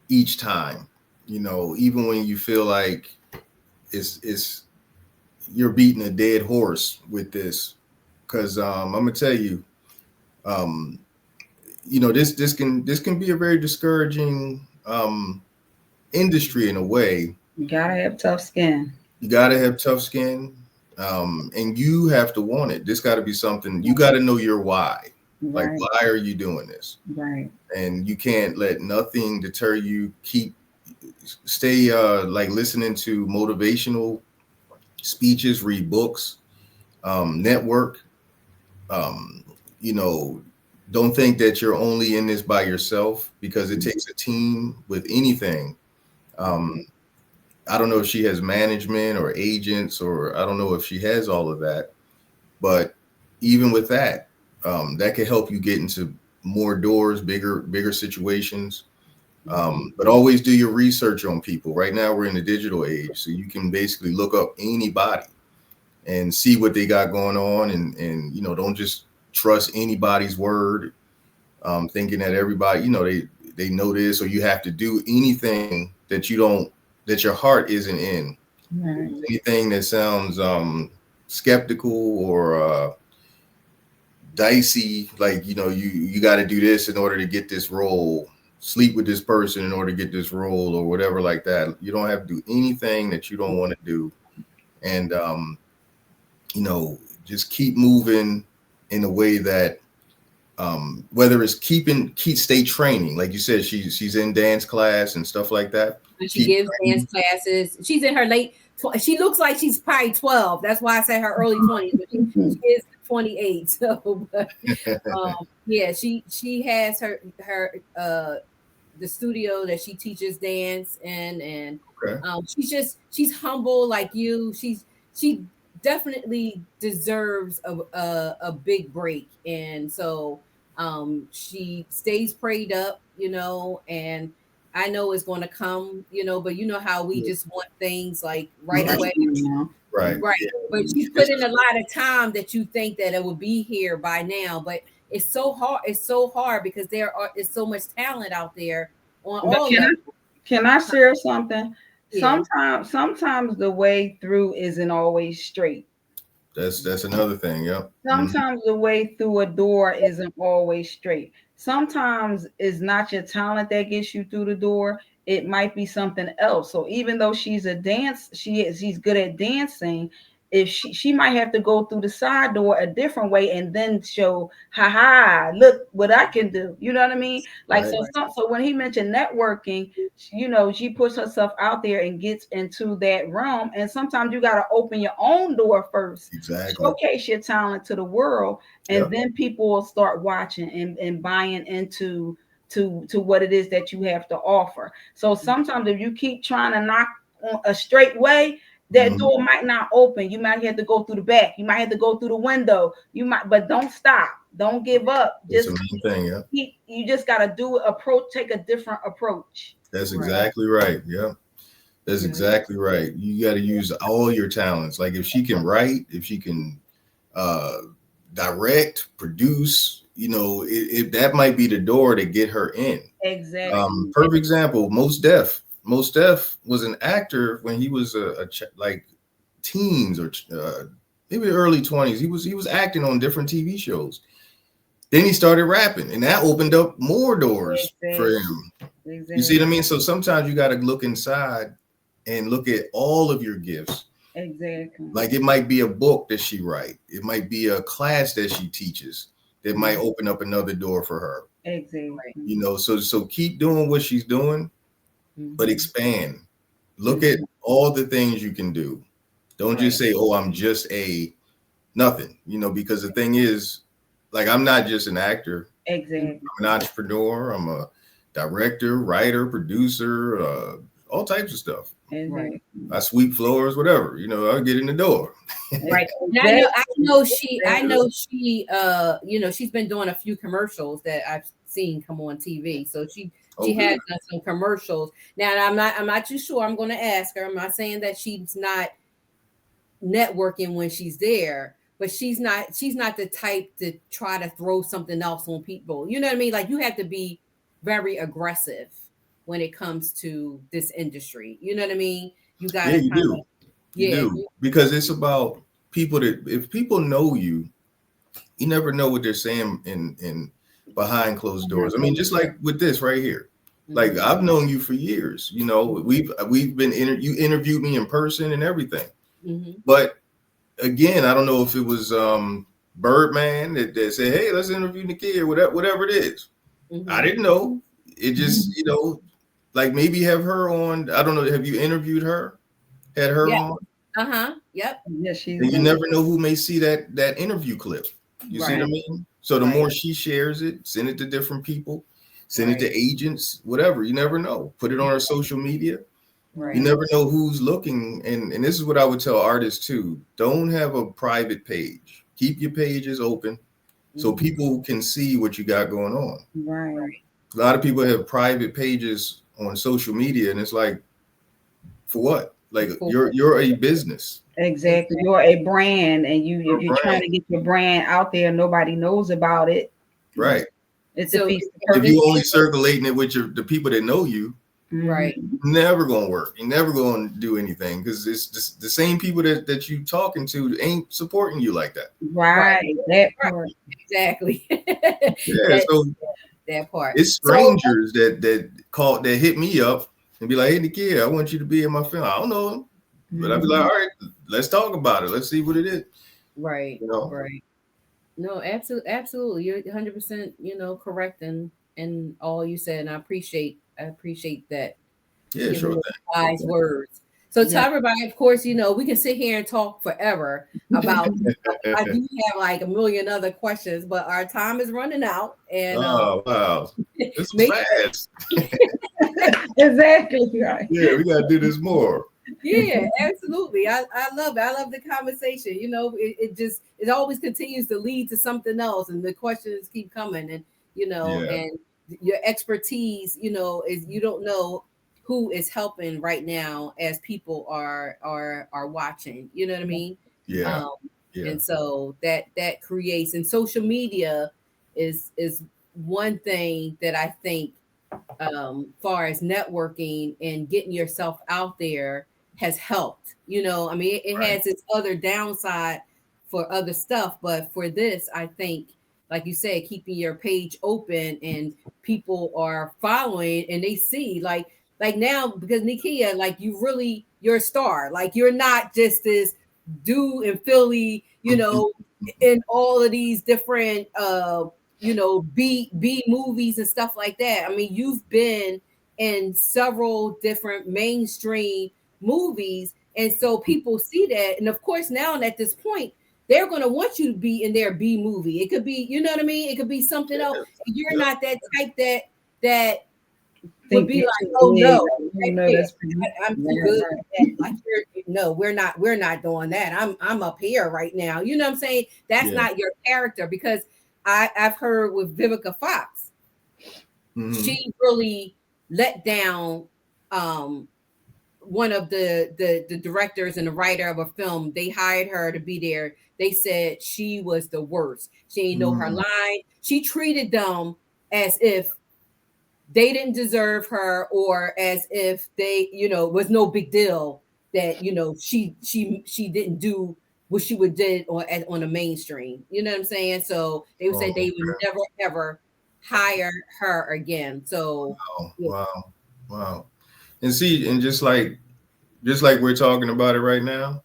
F: each time, even when you feel like you're beating a dead horse with this. Cause I'm going to tell you, this can be a very discouraging, industry in a way.
C: You gotta have tough skin.
F: And you have to want it. This got to be something, you got to know your why. Like, why are you doing this?
C: Right.
F: And you can't let nothing deter you. Stay like listening to motivational speeches, read books, network. Don't think that you're only in this by yourself, because it takes a team with anything. I don't know if she has management or agents, or I don't know if she has all of that, but even with that, that can help you get into more doors, bigger situations. But always do your research on people. Right now we're in the digital age, so you can basically look up anybody and see what they got going on, and don't just trust anybody's word, thinking that everybody, they know this, or you have to do anything that your heart isn't in.
C: Right.
F: Anything that sounds skeptical or dicey, like you got to do this in order to get this role, sleep with this person in order to get this role, or whatever like that. You don't have to do anything that you don't want to do, and just keep moving in a way that whether it's stay training, like you said, she's in dance class and stuff like that.
B: She gives dance classes. She's in her late she looks like she's probably 12. That's why I say her early 20s, but she is 28. So, but, yeah, she has her the studio that she teaches dance in, and she's humble like you. She definitely deserves a big break, and so she stays prayed up, and I know it's going to come, but you know how we just want things like right away.
F: Right.
B: But she put in a lot of time that you think that it would be here by now, but it's so hard. It's so hard because is so much talent out there on all levels.
C: Can I share something?
B: Yeah.
C: Sometimes the way through isn't always straight.
F: That's another thing. Yep.
C: Sometimes the way through a door isn't always straight. Sometimes it's not your talent that gets you through the door. It might be something else. So even though she's she's good at dancing, if she might have to go through the side door a different way and then show, look what I can do. You know what I mean? Like, so when he mentioned networking, she puts herself out there and gets into that realm. And sometimes you got to open your own door first.
F: Exactly.
C: Showcase your talent to the world. And then people will start watching and buying into what it is that you have to offer. So sometimes if you keep trying to knock on a straight way, that door might not open. You might have to go through the back. You might have to go through the window. But don't stop. Don't give up.
F: That's the main thing. Yeah.
C: You just got to take a different approach.
F: That's exactly right. Yeah. That's exactly right. You got to use all your talents. Like if she can write, if she can direct, produce, if that might be the door to get her in.
C: Exactly.
F: Perfect example, Mos Def. Mos Def was an actor when he was like teens or maybe early 20s. He was acting on different TV shows. Then he started rapping, and that opened up more doors for him. Exactly. You see what I mean? So sometimes you got to look inside and look at all of your gifts.
C: Exactly.
F: Like it might be a book that she writes. It might be a class that she teaches that might open up another door for her.
C: Exactly.
F: So keep doing what she's doing, but expand. Look at all the things you can do. Don't just say, oh, I'm just a nothing, because the thing is, like, I'm not just an actor.
C: Exactly.
F: I'm an entrepreneur. I'm a director, writer, producer, all types of stuff.
C: Right.
F: I sweep floors, whatever, I'll get in the door.
B: Right. I know she, she's been doing a few commercials that I've seen come on TV. So she has done some commercials. Now I'm not too sure. I'm going to ask her. I'm not saying that she's not networking when she's there, but she's not the type to try to throw something else on people. You know what I mean? Like you have to be very aggressive when it comes to this industry. You know what I mean? You got to
F: you do. Because it's about people if people know you, you never know what they're saying in behind closed doors. I mean, just like with this right here. Like I've known you for years, we've been you interviewed me in person and everything. But again, I don't know if it was Birdman that said, hey, let's interview Nakia, whatever it is. I didn't know. It just, like maybe have her on. I don't know. Have you interviewed her? Had her on?
B: Yep.
C: Yeah, she's.
F: And you never know who may see that interview clip. You see what I mean? So the more she shares it, send it to different people, send it to agents, whatever. You never know. Put it on her social media.
B: Right.
F: You never know who's looking. And this is what I would tell artists too. Don't have a private page. Keep your pages open so people can see what you got going on.
C: Right.
F: A lot of people have private pages on social media, and it's like, for what? Like you're a business.
C: Exactly. You're a brand, and if you're trying to get your brand out there, nobody knows about it.
F: Right.
C: It's a piece.
F: If you only circulating it with the people that know you,
B: right,
F: never gonna work. You're never gonna do anything because it's just the same people that you talking to ain't supporting you like that.
C: Right. That part.
B: Exactly.
F: Yeah. So
B: that part.
F: It's strangers that hit me up and be like, hey, Nakia, I want you to be in my film. I don't know him, but I'd be like, all right, let's talk about it. Let's see what it is.
B: Right. Right. No, absolutely. You're 100%, correct in all you said, and I appreciate that.
F: Yeah, sure.
B: Wise words. So to everybody, of course, you know, we can sit here and talk forever about, I do have like a million other questions, but our time is running out. And
F: wow. This is fast.
C: Exactly right.
F: Yeah, we gotta do this more.
B: Yeah, absolutely. I love it. I love the conversation. You know, it always continues to lead to something else, and the questions keep coming. And you know, and your expertise, you know, is you don't know who is helping right now as people are watching. You know what I mean?
F: Yeah.
B: And so that creates, and social media is one thing that I think far as networking and getting yourself out there has helped. You know, I mean, it has its other downside for other stuff, but for this, I think, like you said, keeping your page open and people are following and they see like now, because Nakia, like you're a star. Like you're not just this dude in Philly, you know, in all of these different you know, B movies and stuff like that. I mean, you've been in several different mainstream movies, and so people see that. And of course, now at this point, they're going to want you to be in their B movie. It could be, you know what I mean? It could be something else. You're not that type that would be like, oh no, I'm too good. Like, no, we're not doing that. I'm up here right now. You know what I'm saying? That's not your character, because I've heard with Vivica Fox, she really let down one of the directors and the writer of a film. They hired her to be there. They said she was the worst. She didn't know her line. She treated them as if they didn't deserve her, or as if they, you know, was no big deal that, you know, she didn't do what she would did on the mainstream. You know what I'm saying? So they would say they would never ever hire her again. So
F: wow. And see, and just like we're talking about it right now,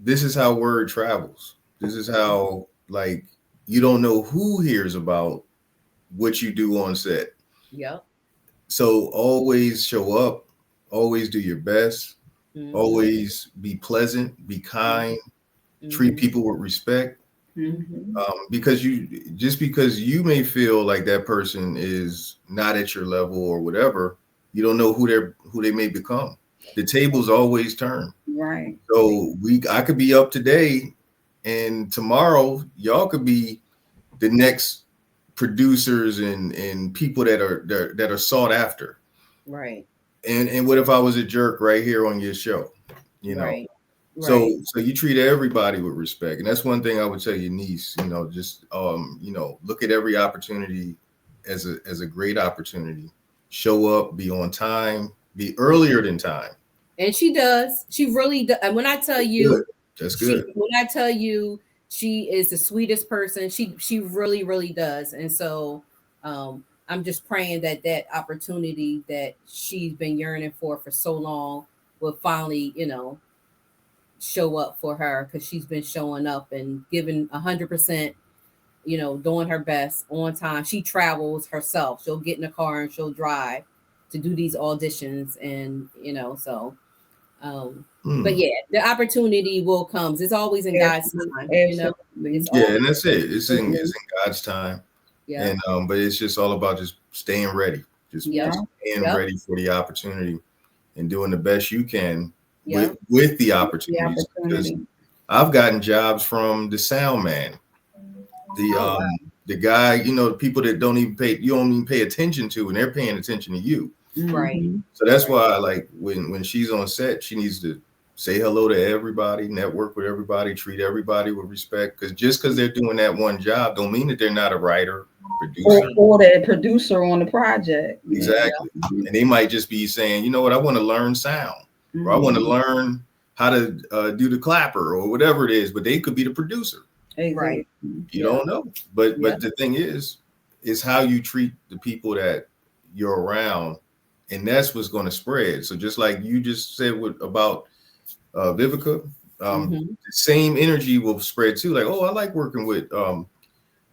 F: this is how word travels. This is how, like, you don't know who hears about what you do on set.
B: Yep.
F: So always show up, always do your best, always be pleasant, be kind, treat people with respect. Because you may feel like that person is not at your level or whatever, you don't know who they may become. The tables always turn.
C: Right.
F: So I could be up today, and tomorrow y'all could be the next producers and people that are sought after.
B: Right.
F: And what if I was a jerk right here on your show? You know.
B: Right.
F: So you treat everybody with respect. And that's one thing I would tell your niece, you know, just you know, look at every opportunity as a great opportunity. Show up, be on time, be earlier than time.
B: And she does. She really does. And when I tell you,
F: that's good.
B: When I tell you she is the sweetest person, she really, really does. And so I'm just praying that opportunity that she's been yearning for so long will finally, you know, show up for her, because she's been showing up and giving 100%, you know, doing her best on time. She travels herself. She'll get in the car and she'll drive to do these auditions, and you know, so but yeah, the opportunity will come. It's always in God's time, you know.
F: And that's it. It's in God's time.
B: Yeah.
F: And but it's just all about just staying ready, just staying ready for the opportunity and doing the best you can with the opportunities. Because I've gotten jobs from the sound man, the guy, you know, people that you don't even pay attention to, and they're paying attention to you.
B: Right.
F: So that's why, like, when she's on set, she needs to say hello to everybody, network with everybody, treat everybody with respect. Because just because they're doing that one job don't mean that they're not a writer, producer,
C: or the producer on the project.
F: Exactly. And they might just be saying, you know what, I want to learn sound, or I want to learn how to do the clapper or whatever it is. But they could be the producer.
B: Right.
F: You don't know. But the thing is how you treat the people that you're around, and that's what's going to spread. So just like you just said about Vivica, the same energy will spread too. Like, oh, I like working with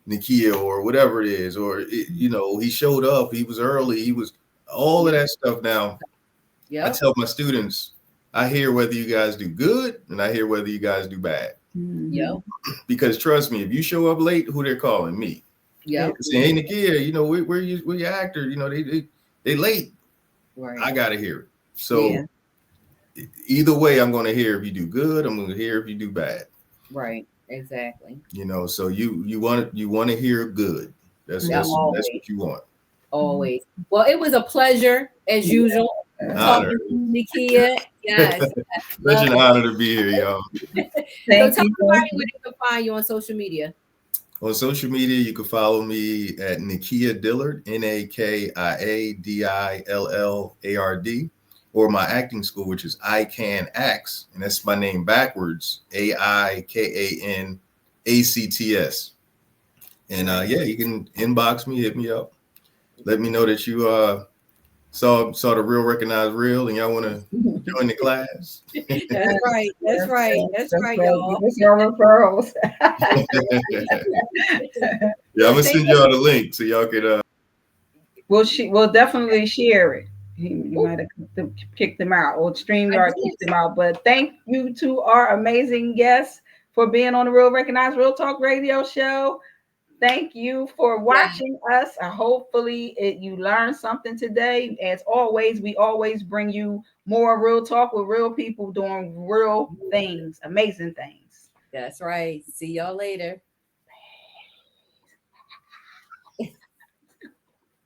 F: Nakia or whatever it is, or you know, he showed up, he was early, he was all of that stuff now. I tell my students, I hear whether you guys do good and I hear whether you guys do bad.
B: Yep.
F: Because trust me, if you show up late, who they're calling? Me.
B: Yep.
F: Say, hey, Nakia, you know, where your actor? You know, they late.
B: Right.
F: I gotta hear it. So either way, I'm gonna hear if you do good. I'm gonna hear if you do bad.
B: Right. Exactly.
F: You know, so you want to hear good. That's what you want.
B: Always. Well, it was a pleasure as usual. Talking to Nakia. Yes.
F: Such an honor to be here, y'all.
B: So tell everybody where they can find you on social media.
F: On social media, you can follow me at Nakia Dillard, NAKIA DILLARD, or my acting school, which is I Can Acts, and that's my name backwards, AIKANACTS. And you can inbox me, hit me up, let me know that you saw the Real Recognize Real and y'all want to join the class.
B: That's right. That's right, y'all.
C: Give us your referrals.
F: Yeah, I'm gonna send y'all the link so y'all could.
C: We'll definitely share it. You might have kicked them out, or StreamYard kicked them out. But thank you to our amazing guests for being on the Real Recognize Real Talk radio show. Thank you for watching us. Hopefully you learned something today. As always, we always bring you more real talk with real people doing real things, amazing things.
B: That's right. See y'all later.